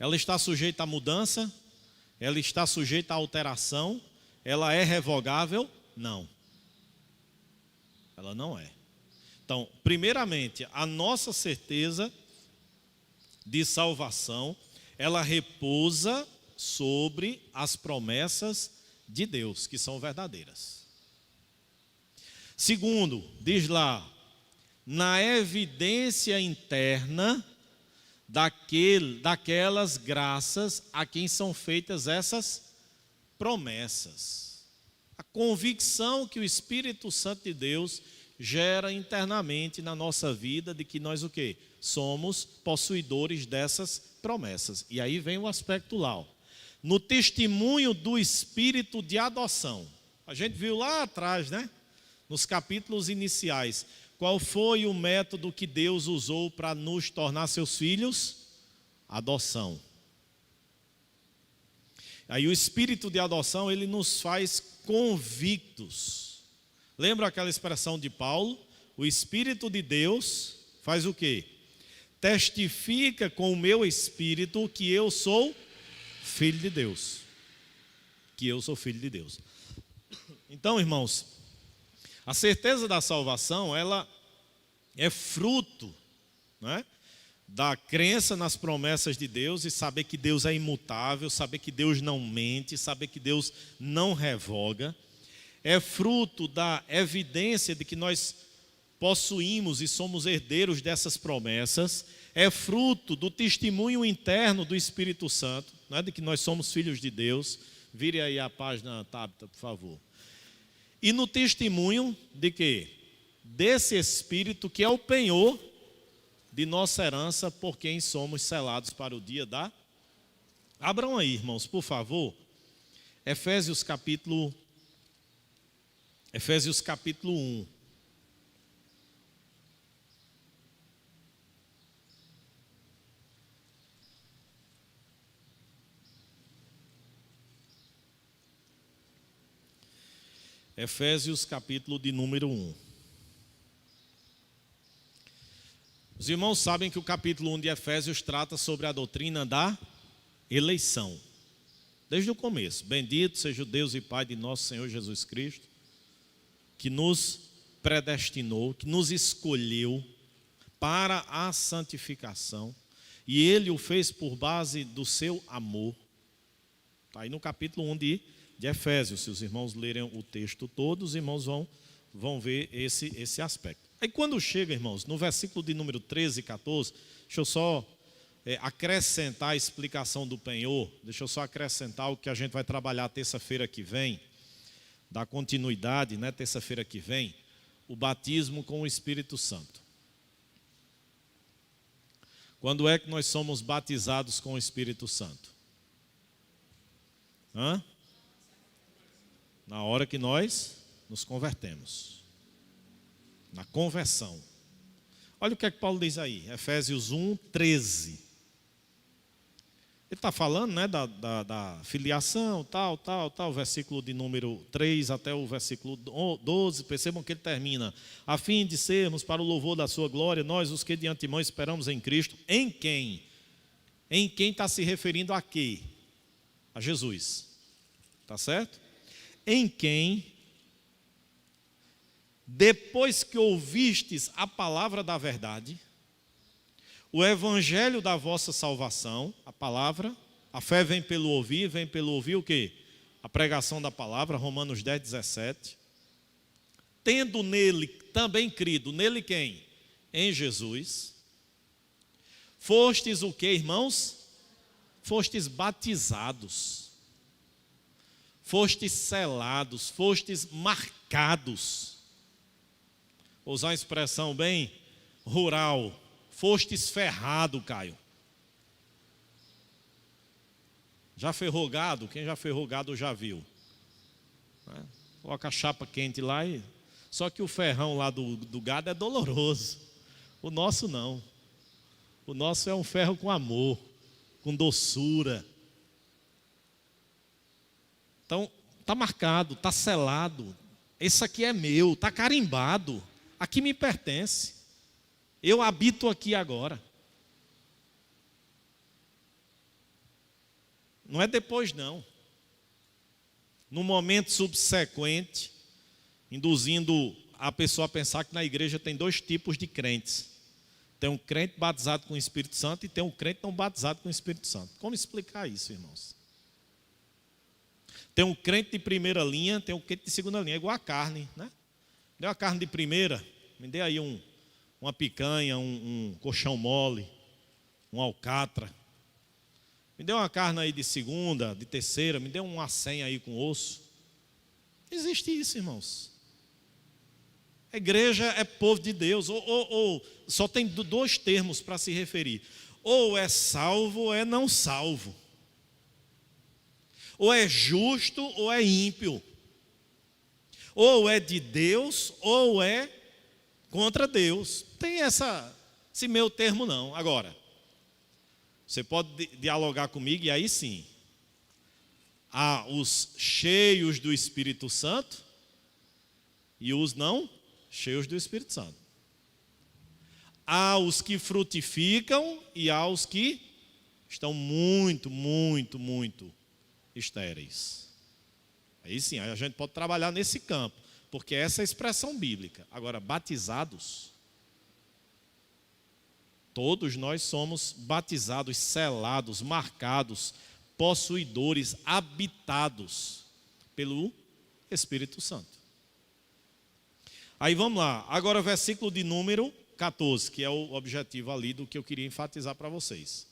Ela está sujeita à mudança? Ela está sujeita à alteração? Ela é revogável? Não. Ela não é. Então, primeiramente, a nossa certeza de salvação, ela repousa sobre as promessas de Deus, que são verdadeiras. Segundo, diz lá, na evidência interna daquelas graças a quem são feitas essas promessas. A convicção que o Espírito Santo de Deus gera internamente na nossa vida de que nós o quê? Somos possuidores dessas promessas. E aí vem o aspecto lá, no testemunho do Espírito de adoção. A gente viu lá atrás, né? Nos capítulos iniciais. Qual foi o método que Deus usou para nos tornar seus filhos? Adoção. Aí o espírito de adoção, ele nos faz convictos. Lembra aquela expressão de Paulo? O Espírito de Deus faz o quê? Testifica com o meu espírito que eu sou filho de Deus. Que eu sou filho de Deus. Então, irmãos, a certeza da salvação, ela é fruto, né, da crença nas promessas de Deus e saber que Deus é imutável, saber que Deus não mente, saber que Deus não revoga. É fruto da evidência de que nós possuímos e somos herdeiros dessas promessas. É fruto do testemunho interno do Espírito Santo, né, de que nós somos filhos de Deus. Vire aí a página, Tabita, por favor. E no testemunho de quê? Desse Espírito que é o penhor de nossa herança, por quem somos selados para o dia da... Abram aí, irmãos, por favor. Efésios capítulo 1. Efésios capítulo de número 1. Os irmãos sabem que o capítulo 1 de Efésios trata sobre a doutrina da eleição. Desde o começo. Bendito seja o Deus e Pai de nosso Senhor Jesus Cristo, que nos predestinou, que nos escolheu para a santificação. E Ele o fez por base do seu amor. Está aí no capítulo 1 de Efésios. Se os irmãos lerem o texto todo, os irmãos vão ver esse aspecto. Aí quando chega, irmãos, no versículo de número 13 e 14, deixa eu só acrescentar a explicação do penhor, deixa eu só acrescentar o que a gente vai trabalhar terça-feira que vem, dar continuidade, né, terça-feira que vem, o batismo com o Espírito Santo. Quando é que nós somos batizados com o Espírito Santo? Na hora que nós nos convertemos. Na conversão. Olha o que é que Paulo diz aí, Efésios 1, 13. Ele está falando, né, da filiação, tal, versículo de número 3 até o versículo 12. Percebam que ele termina. A fim de sermos para o louvor da sua glória, nós os que de antemão esperamos em Cristo. Em quem? Em quem está se referindo a quê? A Jesus. Está certo? Em quem, depois que ouvistes a palavra da verdade, o evangelho da vossa salvação, a palavra, a fé vem pelo ouvir o quê? A pregação da palavra, Romanos 10, 17. Tendo nele também crido, nele quem? Em Jesus. Fostes o quê, irmãos? Fostes batizados. Fostes selados, fostes marcados. Vou usar uma expressão bem rural. Fostes ferrado, Caio. Já ferrou gado? Quem já ferrou gado já viu. Coloca a chapa quente lá. Só que o ferrão lá do gado é doloroso. O nosso não. O nosso é um ferro com amor, com doçura. Então, está marcado, está selado. Esse aqui é meu, está carimbado. Aqui me pertence. Eu habito aqui agora. Não é depois, não. No momento subsequente, induzindo a pessoa a pensar que na igreja tem dois tipos de crentes. Tem um crente batizado com o Espírito Santo e tem um crente não batizado com o Espírito Santo. Como explicar isso, irmãos? Tem um crente de primeira linha, tem um crente de segunda linha. É igual a carne, né? Deu a carne de primeira, me dê aí uma picanha, um colchão mole, um alcatra. Me dê uma carne aí de segunda, de terceira, me dê um acém aí com osso. Existe isso, irmãos. A igreja é povo de Deus, ou só tem dois termos para se referir. Ou é salvo ou é não salvo. Ou é justo ou é ímpio. Ou é de Deus, ou é contra Deus. Tem esse meio termo não. Agora, você pode dialogar comigo e aí sim. Há os cheios do Espírito Santo e os não cheios do Espírito Santo. Há os que frutificam e há os que estão muito estéreis. Aí sim, aí a gente pode trabalhar nesse campo, porque essa é a expressão bíblica. Agora, batizados, todos nós somos batizados, selados, marcados, possuidores, habitados pelo Espírito Santo. Aí vamos lá, agora versículo de número 14, que é o objetivo ali do que eu queria enfatizar para vocês.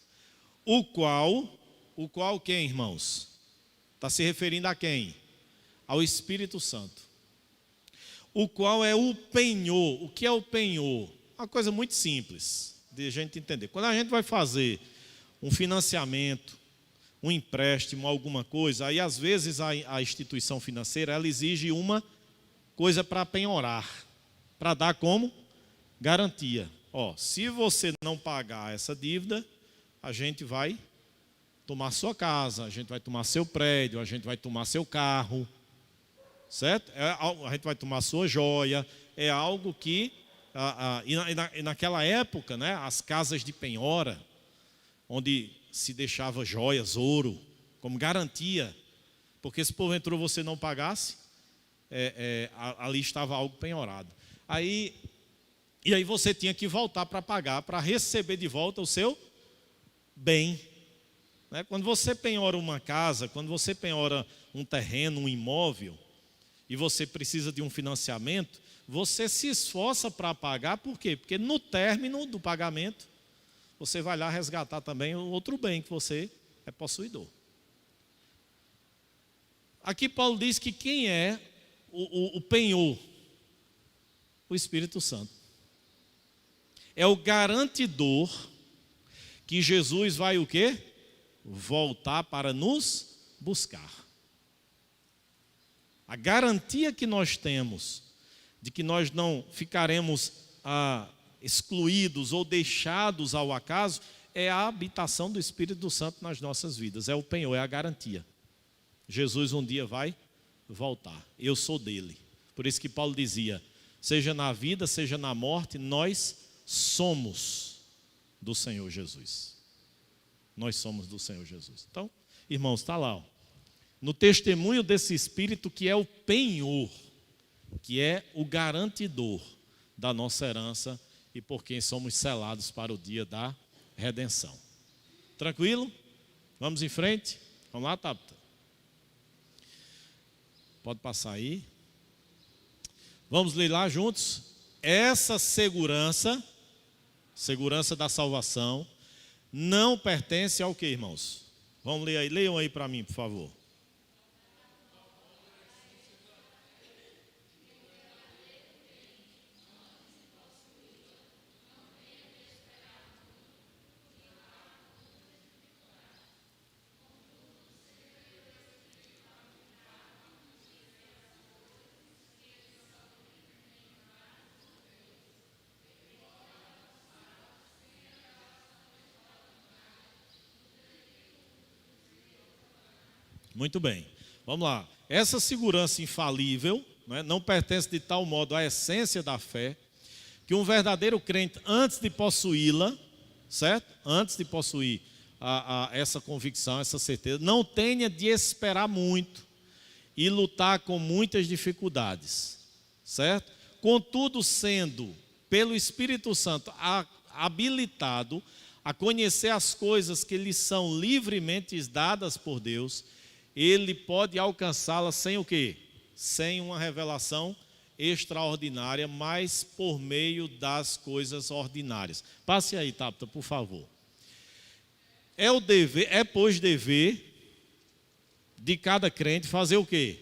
O qual quem, irmãos? Está se referindo a quem? Ao Espírito Santo. O qual é o penhor. O que é o penhor? Uma coisa muito simples de a gente entender. Quando a gente vai fazer um financiamento, um empréstimo, alguma coisa, aí às vezes a instituição financeira ela exige uma coisa para penhorar, para dar como garantia. Se você não pagar essa dívida, a gente vai tomar sua casa, a gente vai tomar seu prédio, a gente vai tomar seu carro, certo? A gente vai tomar sua joia. É algo que, naquela época, né, as casas de penhora, onde se deixava joias, ouro, como garantia, porque se porventura você não pagasse, ali estava algo penhorado. E aí você tinha que voltar para pagar, para receber de volta o seu bem. Quando você penhora uma casa, quando você penhora um terreno, um imóvel, e você precisa de um financiamento, você se esforça para pagar, por quê? Porque no término do pagamento, você vai lá resgatar também o outro bem que você é possuidor. Aqui Paulo diz que quem é o penhor? O Espírito Santo. É o garantidor que Jesus vai o quê? Voltar para nos buscar. A garantia que nós temos de que nós não ficaremos excluídos ou deixados ao acaso é a habitação do Espírito Santo nas nossas vidas. É o penhor, é a garantia. Jesus um dia vai voltar. Eu sou dele. Por isso que Paulo dizia, seja na vida, seja na morte, nós somos do Senhor Jesus. Nós somos do Senhor Jesus. Então, irmãos, está lá. No testemunho desse Espírito que é o penhor, que é o garantidor da nossa herança e por quem somos selados para o dia da redenção. Tranquilo? Vamos em frente? Vamos lá, Tabata? Pode passar aí. Vamos ler lá juntos. Essa segurança da salvação, não pertence ao que, irmãos? Vamos ler aí, leiam aí para mim, por favor. Muito bem, vamos lá. Essa segurança infalível, não pertence de tal modo à essência da fé, que um verdadeiro crente, antes de possuí-la, certo? Antes de possuir essa convicção, essa certeza, não tenha de esperar muito e lutar com muitas dificuldades, certo? Contudo, sendo pelo Espírito Santo habilitado a conhecer as coisas que lhe são livremente dadas por Deus, ele pode alcançá-la sem o quê? Sem uma revelação extraordinária, mas por meio das coisas ordinárias. Passe aí, Tabata, por favor. Pois dever de cada crente fazer o quê?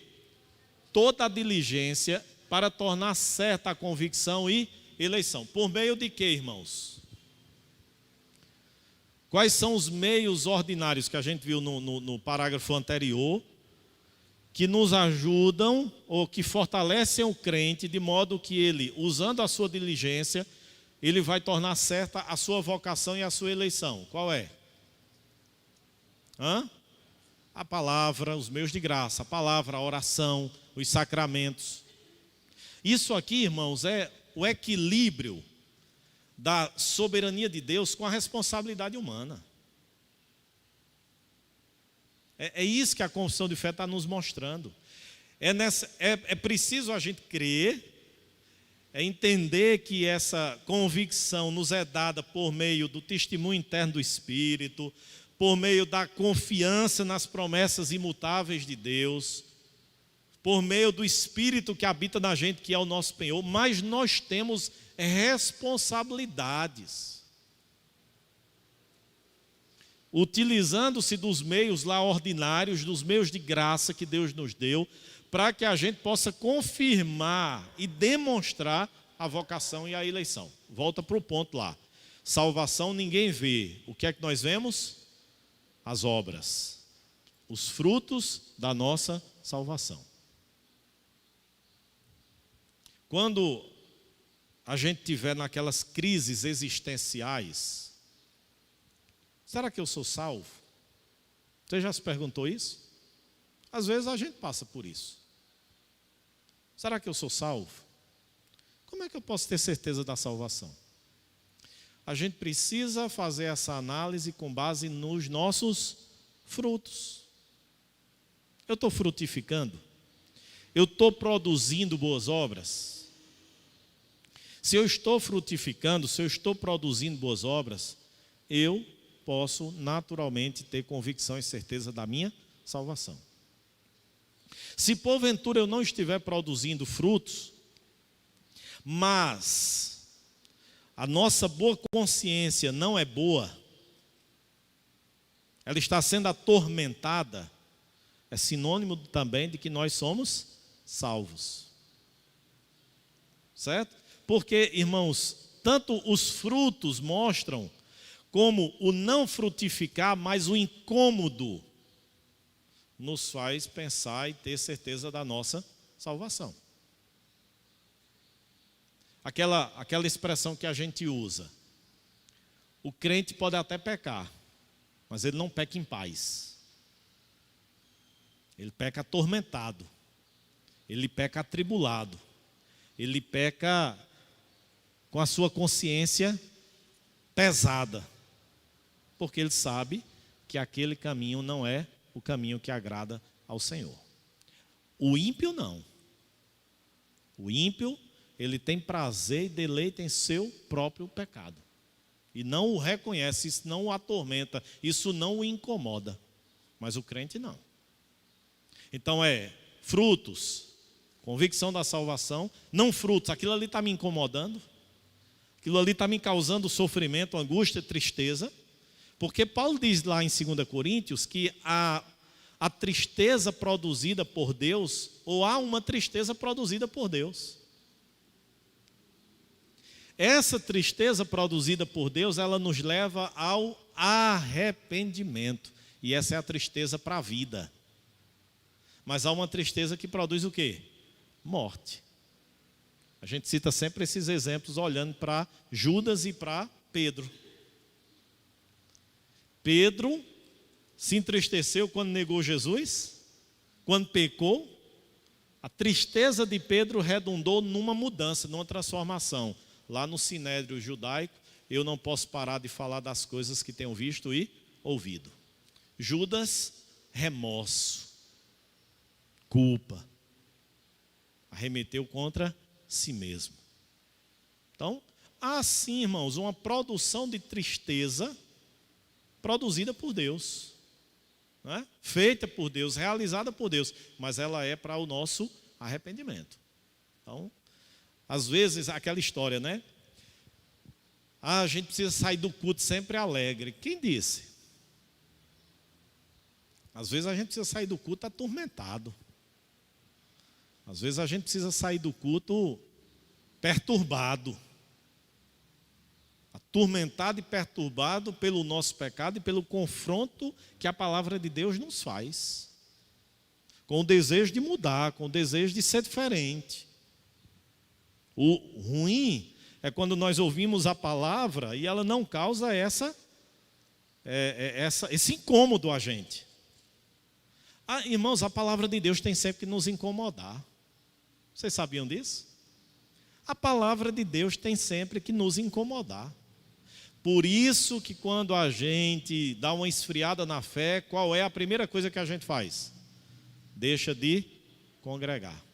Toda a diligência para tornar certa a convicção e eleição. Por meio de quê, irmãos? Quais são os meios ordinários que a gente viu no parágrafo anterior, que nos ajudam ou que fortalecem o crente de modo que ele, usando a sua diligência, ele vai tornar certa a sua vocação e a sua eleição. Qual é? A palavra, os meios de graça, a palavra, a oração, os sacramentos. Isso aqui, irmãos, é o equilíbrio da soberania de Deus com a responsabilidade humana. É isso que a confissão de fé está nos mostrando. É preciso a gente crer, entender que essa convicção nos é dada por meio do testemunho interno do Espírito, por meio da confiança nas promessas imutáveis de Deus, por meio do Espírito que habita na gente, que é o nosso penhor, mas nós temos responsabilidades. Utilizando-se dos meios lá ordinários, dos meios de graça que Deus nos deu, para que a gente possa confirmar e demonstrar a vocação e a eleição. Volta para o ponto lá. Salvação ninguém vê. O que é que nós vemos? As obras. Os frutos da nossa salvação. Quando a gente tiver naquelas crises existenciais, será que eu sou salvo? Você já se perguntou isso? Às vezes a gente passa por isso. Será que eu sou salvo? Como é que eu posso ter certeza da salvação? A gente precisa fazer essa análise com base nos nossos frutos. Eu estou frutificando? Eu estou produzindo boas obras? Se eu estou frutificando, se eu estou produzindo boas obras, eu posso naturalmente ter convicção e certeza da minha salvação. Se porventura eu não estiver produzindo frutos, mas a nossa boa consciência não é boa, ela está sendo atormentada, é sinônimo também de que nós somos salvos. Certo? Porque, irmãos, tanto os frutos mostram como o não frutificar, mas o incômodo nos faz pensar e ter certeza da nossa salvação. Aquela expressão que a gente usa. O crente pode até pecar, mas ele não peca em paz. Ele peca atormentado. Ele peca atribulado. Ele peca com a sua consciência pesada. Porque ele sabe que aquele caminho não é o caminho que agrada ao Senhor. O ímpio não. O ímpio, ele tem prazer e deleite em seu próprio pecado. E não o reconhece, isso não o atormenta, isso não o incomoda. Mas o crente não. Então frutos, convicção da salvação, não frutos, aquilo ali está me incomodando, aquilo ali está me causando sofrimento, angústia, tristeza. Porque Paulo diz lá em 2 Coríntios que a tristeza produzida por Deus, ou há uma tristeza produzida por Deus. Essa tristeza produzida por Deus, ela nos leva ao arrependimento. E essa é a tristeza para a vida. Mas há uma tristeza que produz o quê? Morte. A gente cita sempre esses exemplos olhando para Judas e para Pedro. Pedro se entristeceu quando negou Jesus, quando pecou. A tristeza de Pedro redundou numa mudança, numa transformação. Lá no Sinédrio judaico, eu não posso parar de falar das coisas que tenho visto e ouvido. Judas, remorso, culpa, arremeteu contra si mesmo. Então, há sim, irmãos, uma produção de tristeza produzida por Deus, não é? Feita por Deus, realizada por Deus, mas ela é para o nosso arrependimento. Então, às vezes, aquela história, né? A gente precisa sair do culto sempre alegre. Quem disse? Às vezes a gente precisa sair do culto atormentado. Às vezes a gente precisa sair do culto perturbado. Atormentado e perturbado pelo nosso pecado e pelo confronto que a palavra de Deus nos faz. com o desejo de mudar, com o desejo de ser diferente. O ruim é quando nós ouvimos a palavra e ela não causa esse incômodo a gente. Irmãos, a palavra de Deus tem sempre que nos incomodar. Vocês sabiam disso? A palavra de Deus tem sempre que nos incomodar. Por isso que quando a gente dá uma esfriada na fé, qual é a primeira coisa que a gente faz? Deixa de congregar.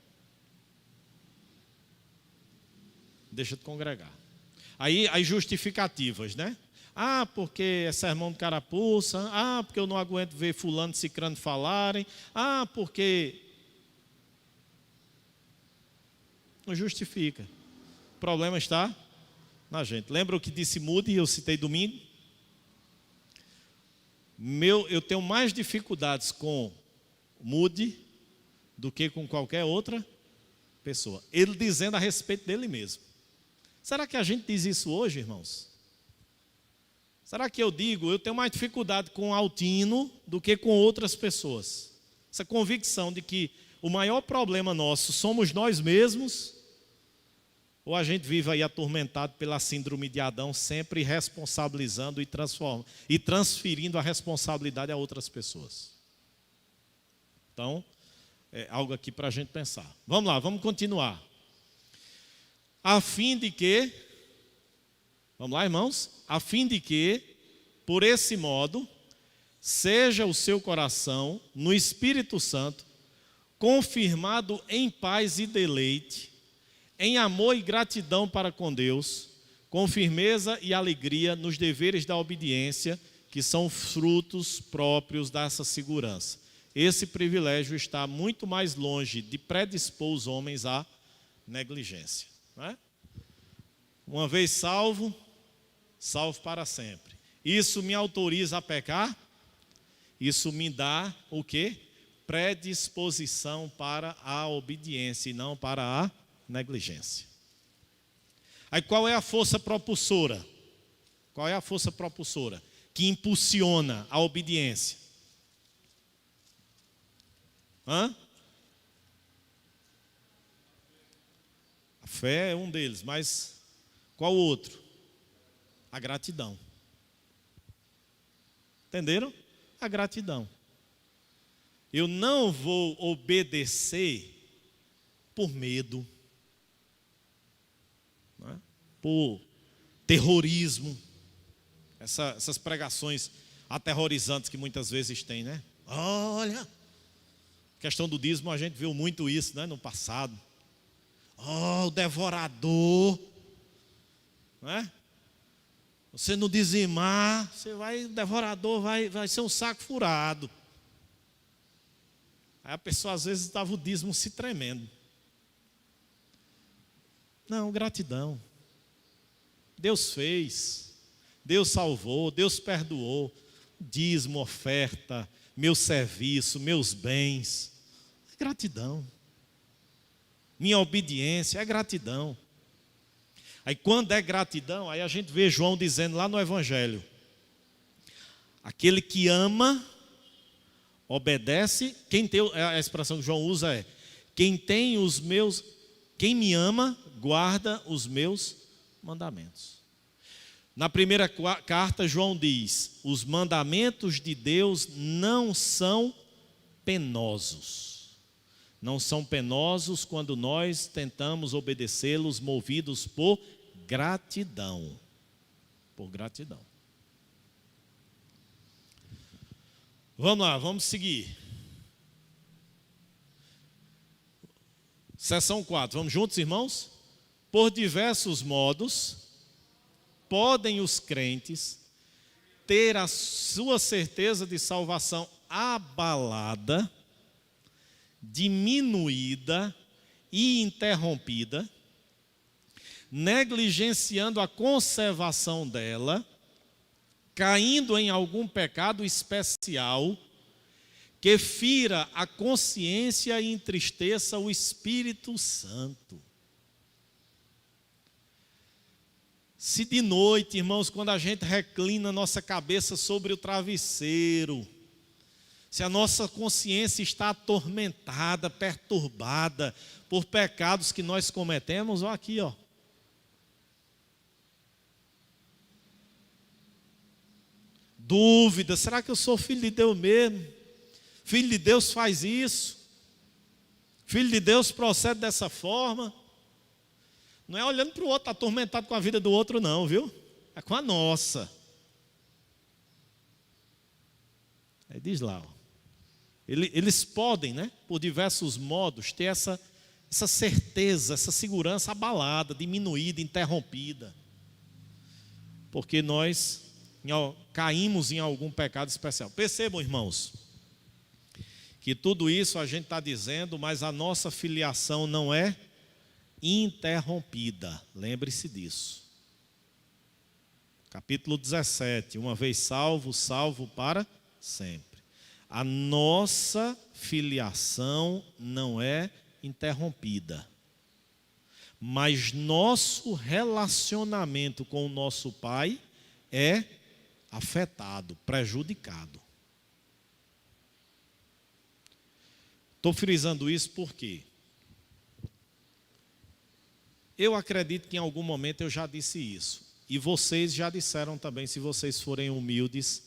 Deixa de congregar. Aí as justificativas, né? Porque é sermão de carapuça. Porque eu não aguento ver fulano e cicrano falarem. Porque... Não justifica. O problema está na gente. Lembra o que disse Moody, eu citei domingo? Eu tenho mais dificuldades com Moody do que com qualquer outra pessoa. Ele dizendo a respeito dele mesmo. Será que a gente diz isso hoje, irmãos? Será que eu tenho mais dificuldade com Altino do que com outras pessoas? Essa convicção de que o maior problema nosso somos nós mesmos, ou a gente vive aí atormentado pela síndrome de Adão, sempre responsabilizando e transferindo a responsabilidade a outras pessoas. Então, é algo aqui para a gente pensar. Vamos lá, vamos continuar. A fim de que, vamos lá, irmãos? A fim de que, por esse modo, seja o seu coração, no Espírito Santo, confirmado em paz e deleite, em amor e gratidão para com Deus, com firmeza e alegria nos deveres da obediência, que são frutos próprios dessa segurança. Esse privilégio está muito mais longe de predispor os homens à negligência. Não é? Uma vez salvo, salvo para sempre. Isso me autoriza a pecar? Isso me dá o quê? Predisposição para a obediência e não para a negligência. Aí qual é a força propulsora? Qual é a força propulsora que impulsiona a obediência? A fé é um deles, mas qual outro? A gratidão. Entenderam? A gratidão. Eu não vou obedecer por medo, não é? Por terrorismo, essas pregações aterrorizantes que muitas vezes tem, né? Olha, questão do dízimo, a gente viu muito isso, né, no passado. O devorador, não é? Você não dizimar, o devorador vai ser um saco furado. Aí a pessoa às vezes estava o dízimo se tremendo. Não, gratidão. Deus fez, Deus salvou, Deus perdoou. Dízimo, oferta, meu serviço, meus bens. É gratidão. Minha obediência é gratidão. Aí quando é gratidão, aí a gente vê João dizendo lá no Evangelho: aquele que ama, obedece. A expressão que João usa é: quem me ama, guarda os meus mandamentos. Na primeira carta, João diz: os mandamentos de Deus não são penosos. Não são penosos quando nós tentamos obedecê-los movidos por gratidão. Por gratidão. Vamos lá, vamos seguir. Seção 4, vamos juntos, irmãos? Por diversos modos, podem os crentes ter a sua certeza de salvação abalada, diminuída e interrompida, negligenciando a conservação dela, caindo em algum pecado especial que fira a consciência e entristeça o Espírito Santo. Se de noite, irmãos, quando a gente reclina nossa cabeça sobre o travesseiro, se a nossa consciência está atormentada, perturbada por pecados que nós cometemos, ó aqui, ó. Dúvida, será que eu sou filho de Deus mesmo? Filho de Deus faz isso? Filho de Deus procede dessa forma? Não é olhando para o outro, atormentado com a vida do outro não, viu? É com a nossa. Aí diz lá, ó. Eles podem, né, por diversos modos, ter essa certeza, essa segurança abalada, diminuída, interrompida. Porque nós caímos em algum pecado especial. Percebam, irmãos, que tudo isso a gente está dizendo, mas a nossa filiação não é interrompida. Lembre-se disso. Capítulo 17. Uma vez salvo, salvo para sempre. A nossa filiação não é interrompida. Mas nosso relacionamento com o nosso Pai é afetado, prejudicado. Estou frisando isso porque eu acredito que em algum momento eu já disse isso. E vocês já disseram também, se vocês forem humildes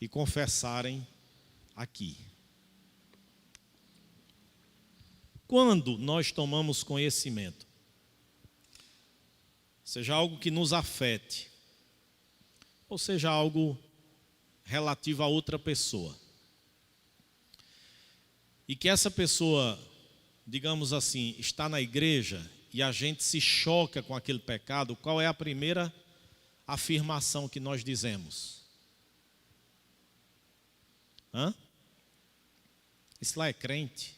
e confessarem aqui. Quando nós tomamos conhecimento, seja algo que nos afete, ou seja algo relativo a outra pessoa, e que essa pessoa, digamos assim, está na igreja e a gente se choca com aquele pecado, qual é a primeira afirmação que nós dizemos? Isso lá é crente?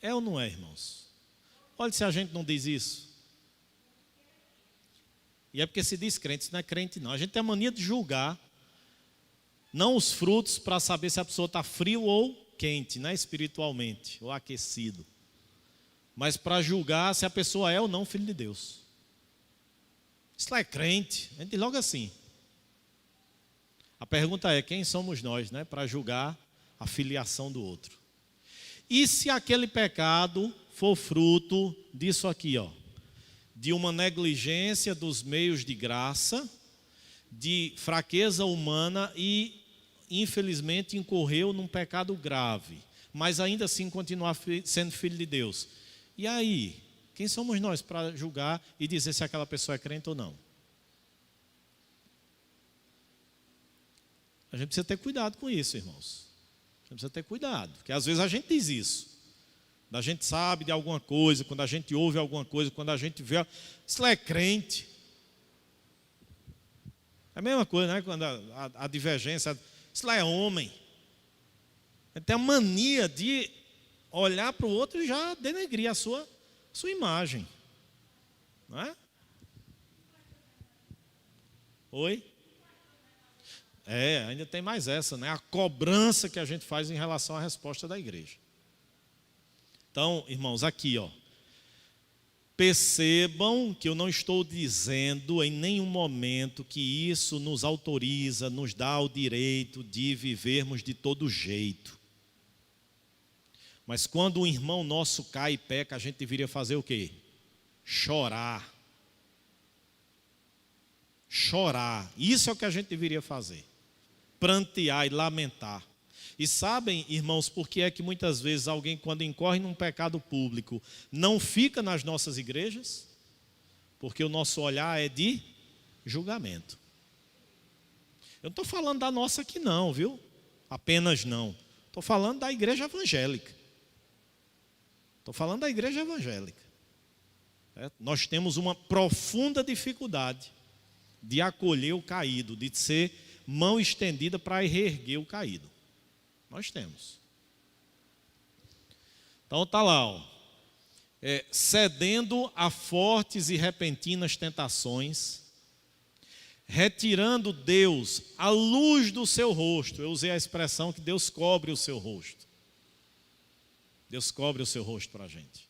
É ou não é, irmãos? Olha se a gente não diz isso. E é porque se diz crente, isso não é crente não. A gente tem a mania de julgar, não os frutos para saber se a pessoa está frio ou quente, né, espiritualmente, ou aquecido. Mas para julgar se a pessoa é ou não filho de Deus. Isso lá é crente, a gente diz logo assim. A pergunta é, quem somos nós, né, para julgar a filiação do outro? E se aquele pecado for fruto disso aqui, ó, de uma negligência dos meios de graça, de fraqueza humana e, infelizmente, incorreu num pecado grave, mas ainda assim continuar sendo filho de Deus. E aí, quem somos nós para julgar e dizer se aquela pessoa é crente ou não? A gente precisa ter cuidado com isso, irmãos. A gente precisa ter cuidado, porque às vezes a gente diz isso. Quando a gente sabe de alguma coisa, quando a gente ouve alguma coisa, quando a gente vê, isso lá é crente. É a mesma coisa, né? Quando a divergência, isso lá é homem. A gente tem a mania de olhar para o outro e já denegrir a sua imagem. Não é? Oi? Ainda tem mais essa, né? A cobrança que a gente faz em relação à resposta da igreja. Então, irmãos, aqui, ó. Percebam que eu não estou dizendo em nenhum momento que isso nos autoriza, nos dá o direito de vivermos de todo jeito. Mas quando um irmão nosso cai e peca, a gente deveria fazer o quê? Chorar. Chorar. Isso é o que a gente deveria fazer. Prantear e lamentar. E sabem, irmãos, por que é que muitas vezes alguém, quando incorre num pecado público, não fica nas nossas igrejas? Porque o nosso olhar é de julgamento. Eu não estou falando da nossa aqui não, viu? Apenas não. Estou falando da igreja evangélica. Estou falando da igreja evangélica. Nós temos uma profunda dificuldade de acolher o caído, de ser mão estendida para reerguer o caído. Nós temos. Então está lá, ó. Cedendo a fortes e repentinas tentações, retirando Deus a luz do seu rosto. Eu usei a expressão que Deus cobre o seu rosto. Deus cobre o seu rosto para a gente.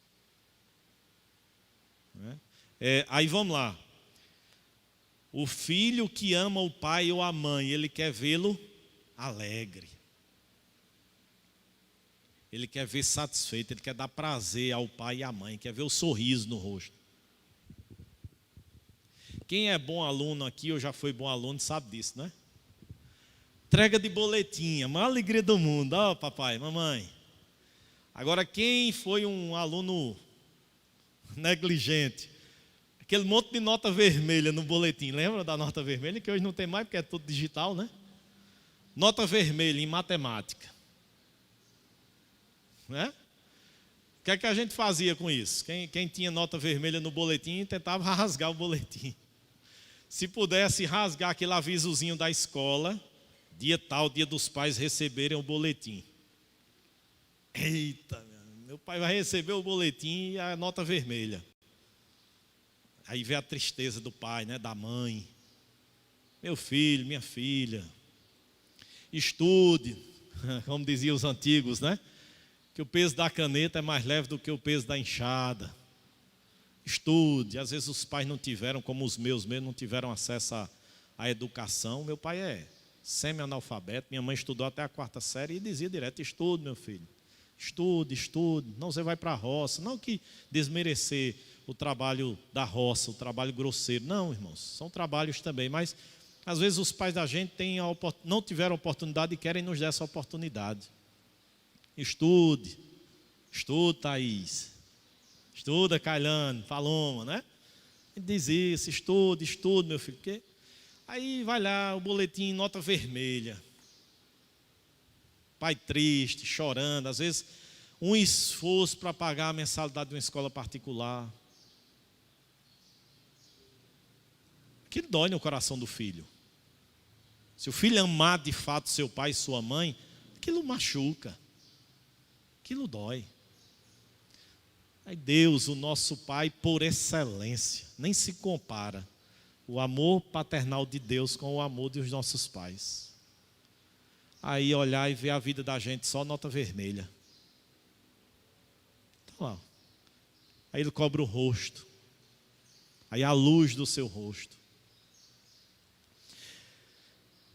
Aí vamos lá. O filho que ama o pai ou a mãe, ele quer vê-lo alegre. Ele quer ver satisfeito, ele quer dar prazer ao pai e à mãe, quer ver o sorriso no rosto. Quem é bom aluno aqui, ou já foi bom aluno, sabe disso, né? Entrega de boletim, a maior alegria do mundo. Ó, papai, mamãe. Agora, quem foi um aluno negligente? Aquele monte de nota vermelha no boletim, lembra da nota vermelha? Que hoje não tem mais, porque é tudo digital, né? Nota vermelha em matemática. Né? O que é que a gente fazia com isso? Quem tinha nota vermelha no boletim, tentava rasgar o boletim. Se pudesse rasgar aquele avisozinho da escola, dia tal, dia dos pais receberem o boletim. Eita, meu pai vai receber o boletim e a nota vermelha. Aí vê a tristeza do pai, né, da mãe. Meu filho, minha filha, estude, como diziam os antigos, né? Que o peso da caneta é mais leve do que o peso da enxada. Estude. Às vezes os pais não tiveram, como os meus mesmo, não tiveram acesso à educação. Meu pai é semi-analfabeto, minha mãe estudou até a 4ª série e dizia direto: estude, meu filho. Estude, estude. Não, você vai para a roça. Não que desmerecer o trabalho da roça, o trabalho grosseiro. Não, irmãos, são trabalhos também, mas às vezes os pais da gente não tiveram oportunidade e querem nos dar essa oportunidade. Estude, Thaís, estuda, Cailane, Paloma, né? Diz isso, estude, meu filho, porque aí vai lá o boletim, nota vermelha, pai triste, chorando, às vezes um esforço para pagar a mensalidade de uma escola particular. Aquilo dói no coração do filho. Se o filho amar de fato seu pai e sua mãe, aquilo machuca. Aquilo dói. Aí Deus, o nosso Pai por excelência, nem se compara o amor paternal de Deus com o amor dos nossos pais. Aí olhar e ver a vida da gente só nota vermelha. Então, lá. Aí ele cobra o rosto. Aí a luz do seu rosto.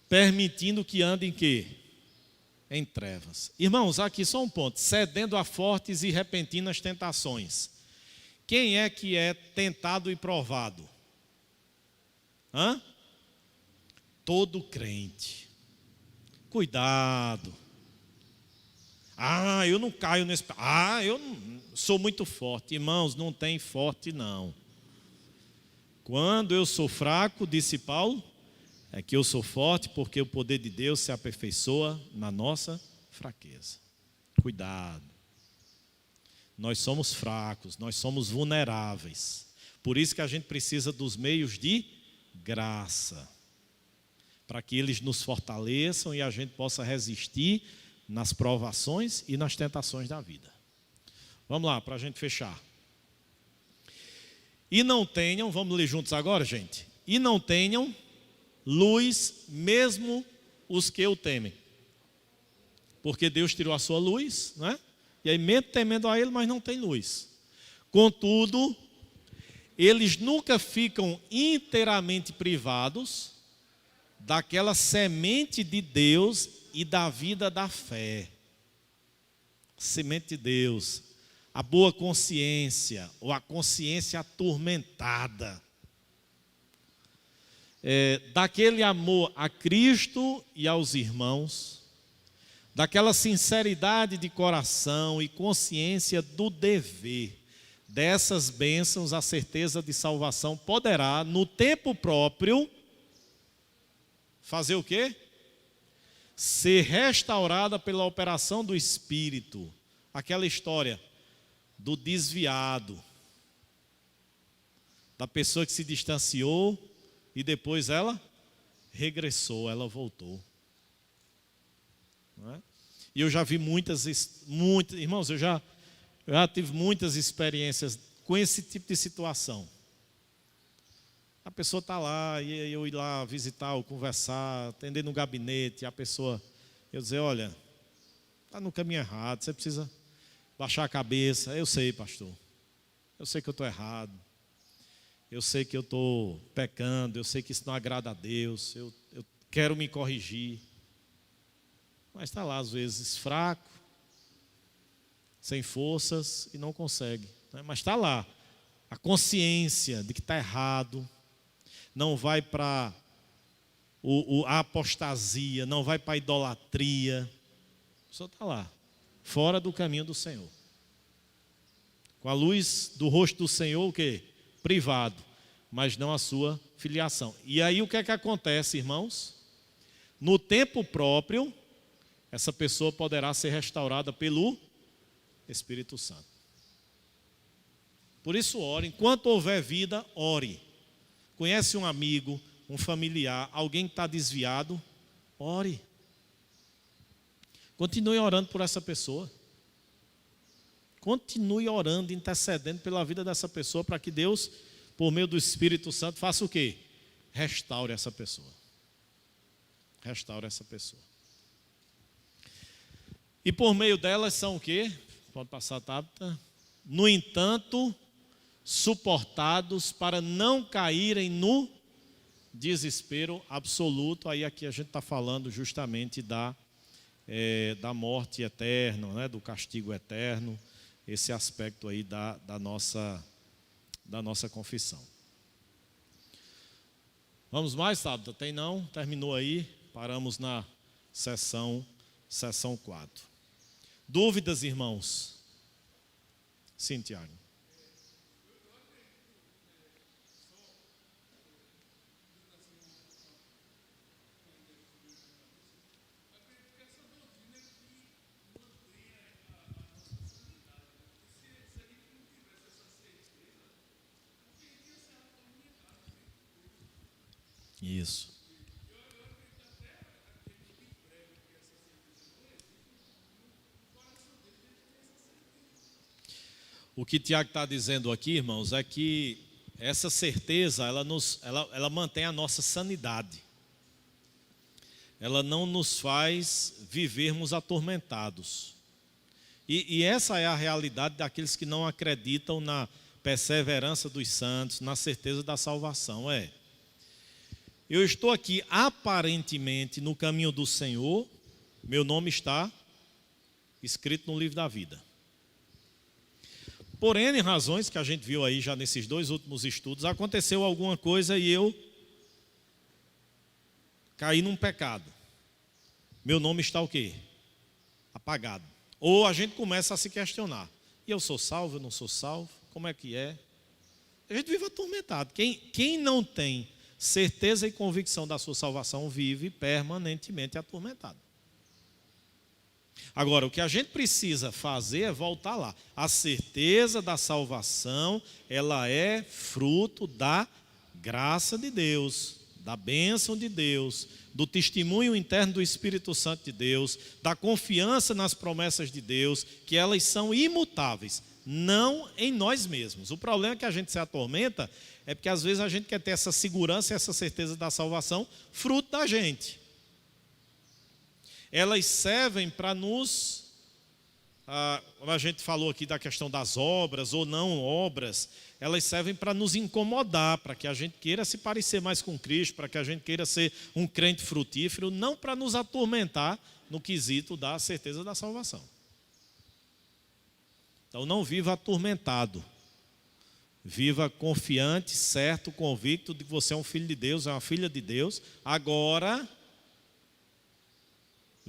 Permitindo que ande em quê? Em trevas. Irmãos, aqui só um ponto: cedendo a fortes e repentinas tentações. Quem é que é tentado e provado? Todo crente. Cuidado. Eu não caio nesse... eu não sou muito forte. Irmãos, não tem forte não. Quando eu sou fraco, disse Paulo, é que eu sou forte, porque o poder de Deus se aperfeiçoa na nossa fraqueza. Cuidado. Nós somos fracos, nós somos vulneráveis. Por isso que a gente precisa dos meios de graça, para que eles nos fortaleçam e a gente possa resistir nas provações e nas tentações da vida. Vamos lá, para a gente fechar. E não tenham, vamos ler juntos agora, gente. E não tenham luz, mesmo os que o temem. Porque Deus tirou a sua luz, né? E aí mesmo temendo a Ele, mas não tem luz. Contudo, eles nunca ficam inteiramente privados daquela semente de Deus e da vida da fé. Semente de Deus, a boa consciência, ou a consciência atormentada. Daquele amor a Cristo e aos irmãos, daquela sinceridade de coração e consciência do dever, dessas bênçãos a certeza de salvação poderá, no tempo próprio, fazer o quê? Ser restaurada pela operação do Espírito. Aquela história do desviado, da pessoa que se distanciou e depois ela regressou, ela voltou. Não é? E eu já vi muitas, irmãos, eu já tive muitas experiências com esse tipo de situação. A pessoa está lá, e eu ir lá visitar ou conversar, atender no gabinete, e a pessoa, eu dizer: olha, está no caminho errado, você precisa baixar a cabeça. Eu sei, pastor, eu sei que eu estou errado, eu sei que eu estou pecando, eu sei que isso não agrada a Deus, eu quero me corrigir. mas está lá às vezes fraco, sem forças e não consegue, né? Mas está lá, a consciência de que está errado, não vai para a apostasia, não vai para a idolatria, a pessoa está lá, fora do caminho do Senhor. Com a luz do rosto do Senhor, o quê? Privado, mas não a sua filiação. E aí o que é que acontece, irmãos? No tempo próprio, essa pessoa poderá ser restaurada pelo Espírito Santo. Por isso ore, enquanto houver vida, ore. Conhece um amigo, um familiar, alguém que está desviado, ore. Continue orando por essa pessoa. Continue orando, intercedendo pela vida dessa pessoa, para que Deus, por meio do Espírito Santo, faça o quê? Restaure essa pessoa. Restaure essa pessoa. E por meio delas são o quê? Pode passar, Tabita. No entanto, suportados para não caírem no desespero absoluto. Aí aqui a gente está falando justamente da morte eterna, né? Do castigo eterno. Esse aspecto aí da nossa confissão. Vamos mais, Tabita? Tem não? Terminou aí? Paramos na sessão 4. Dúvidas, irmãos? Sim, Tiago. Isso. O que Tiago está dizendo aqui, irmãos, é que essa certeza, ela mantém a nossa sanidade. Ela não nos faz vivermos atormentados. E essa é a realidade daqueles que não acreditam na perseverança dos santos, na certeza da salvação. Eu estou aqui aparentemente no caminho do Senhor, meu nome está escrito no livro da vida. Por N razões que a gente viu aí já nesses 2 últimos estudos, aconteceu alguma coisa e eu caí num pecado. Meu nome está o quê? Apagado. Ou a gente começa a se questionar. E eu sou salvo, eu não sou salvo? Como é que é? A gente vive atormentado. Quem não tem certeza e convicção da sua salvação vive permanentemente atormentado. Agora, o que a gente precisa fazer é voltar lá. A certeza da salvação, ela é fruto da graça de Deus, da bênção de Deus, do testemunho interno do Espírito Santo de Deus, da confiança nas promessas de Deus, que elas são imutáveis, não em nós mesmos. O problema é que a gente se atormenta, é porque às vezes a gente quer ter essa segurança e essa certeza da salvação, fruto da gente. Elas servem para nos, como a gente falou aqui da questão das obras ou não obras, elas servem para nos incomodar, para que a gente queira se parecer mais com Cristo, para que a gente queira ser um crente frutífero, não para nos atormentar no quesito da certeza da salvação. Então não viva atormentado, viva confiante, certo, convicto de que você é um filho de Deus, é uma filha de Deus. Agora,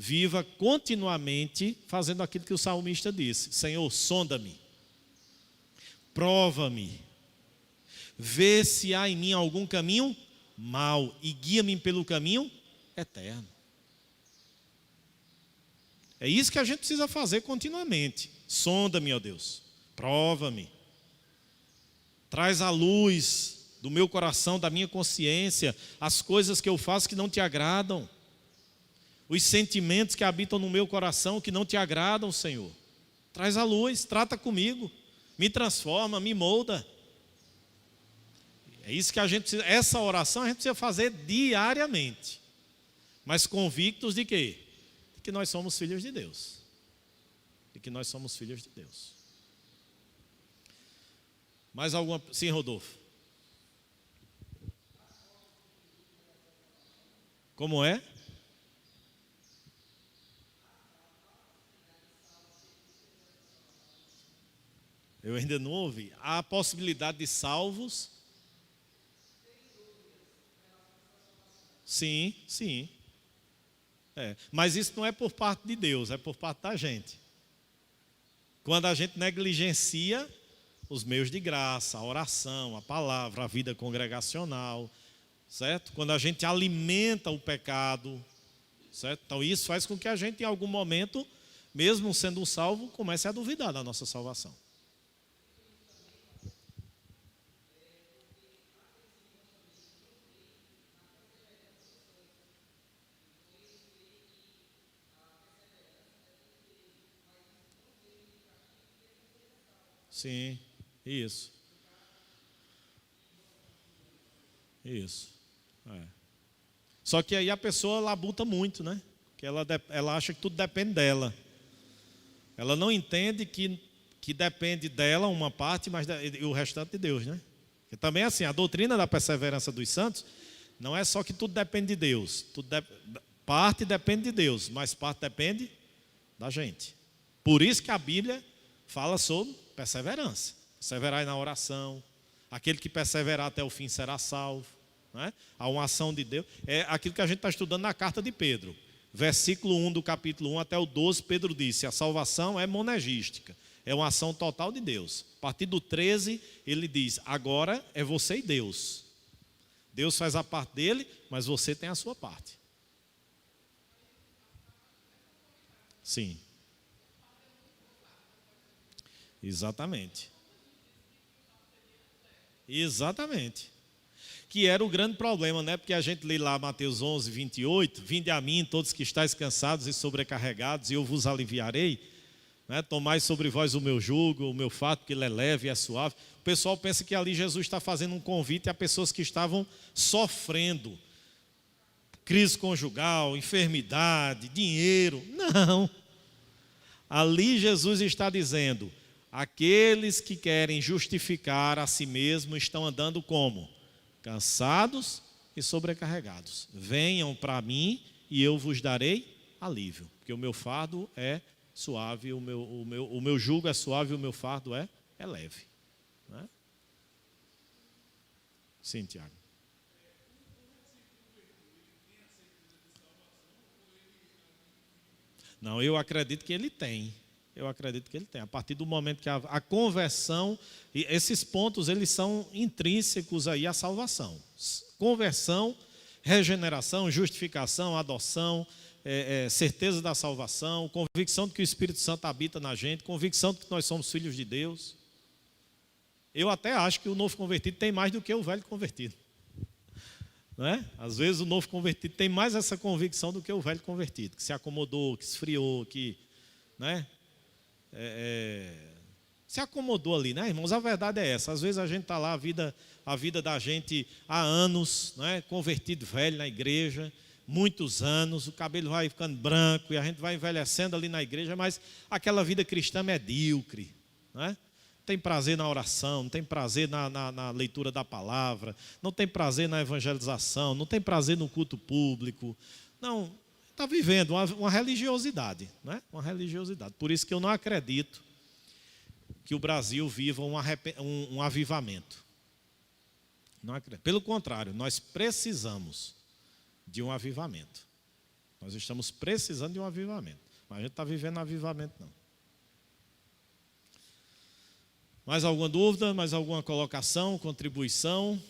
viva continuamente fazendo aquilo que o salmista disse: Senhor, sonda-me, prova-me, vê se há em mim algum caminho mau e guia-me pelo caminho eterno. É isso que a gente precisa fazer continuamente. Sonda-me, ó Deus, prova-me, traz à luz do meu coração, da minha consciência, as coisas que eu faço que não te agradam, os sentimentos que habitam no meu coração que não te agradam, Senhor. Traz à luz, trata comigo, me transforma, me molda. É isso que a gente precisa, essa oração a gente precisa fazer diariamente, mas convictos de quê? De que nós somos filhos de Deus. De que nós somos filhos de Deus. Mais alguma? Sim, Rodolfo. Como é? Eu ainda não ouvi. Há a possibilidade de salvos? Sim, sim. Mas isso não é por parte de Deus, é por parte da gente. Quando a gente negligencia os meios de graça, a oração, a palavra, a vida congregacional, certo? Quando a gente alimenta o pecado, certo? Então isso faz com que a gente em algum momento, mesmo sendo um salvo, comece a duvidar da nossa salvação. Sim, isso. Isso. Só que aí a pessoa labuta muito, né? Porque ela acha que tudo depende dela. Ela não entende que depende dela uma parte, mas e o restante de Deus, né? E também assim, a doutrina da perseverança dos santos não é só que tudo depende de Deus. Parte depende de Deus, mas parte depende da gente. Por isso que a Bíblia fala sobre perseverança. Perseverai na oração. Aquele que perseverar até o fim será salvo. Não é? Há uma ação de Deus. É aquilo que a gente está estudando na carta de Pedro. Versículo 1 do capítulo 1 até o 12, Pedro disse: a salvação é monergística. É uma ação total de Deus. A partir do 13, ele diz: agora é você e Deus. Deus faz a parte dele, mas você tem a sua parte. Sim. Exatamente. Exatamente. Que era o grande problema, né? Porque a gente lê lá Mateus 11, 28, vinde a mim todos que estáis cansados e sobrecarregados, e eu vos aliviarei, né? Tomai sobre vós o meu jugo, o meu fardo, que ele é leve e é suave. O pessoal pensa que ali Jesus está fazendo um convite a pessoas que estavam sofrendo, crise conjugal, enfermidade, dinheiro. Não. Ali Jesus está dizendo: aqueles que querem justificar a si mesmos estão andando como? Cansados e sobrecarregados. Venham para mim e eu vos darei alívio. Porque o meu fardo é suave, o meu jugo é suave e o meu fardo é leve. Né? Sim, Tiago. Não, eu acredito que ele tem. Eu acredito que ele tem. A partir do momento que a conversão, e esses pontos eles são intrínsecos aí à salvação. Conversão, regeneração, justificação, adoção, certeza da salvação, convicção de que o Espírito Santo habita na gente, convicção de que nós somos filhos de Deus. Eu até acho que o novo convertido tem mais do que o velho convertido. Não é? Às vezes o novo convertido tem mais essa convicção do que o velho convertido, que se acomodou, que esfriou, que... né? Se acomodou ali, né, irmãos? A verdade é essa. Às vezes a gente está lá, a vida da gente há anos, né, convertido velho na igreja, muitos anos, o cabelo vai ficando branco e a gente vai envelhecendo ali na igreja, mas aquela vida cristã medíocre, né? Não tem prazer na oração, não tem prazer na leitura da palavra, não tem prazer na evangelização, não tem prazer no culto público, não. Está vivendo uma religiosidade, né? Uma religiosidade. Por isso que eu não acredito que o Brasil viva um avivamento. Não acredito. Pelo contrário, nós precisamos de um avivamento. Nós estamos precisando de um avivamento. Mas a gente está vivendo avivamento, não. Mais alguma dúvida? Mais alguma colocação, contribuição?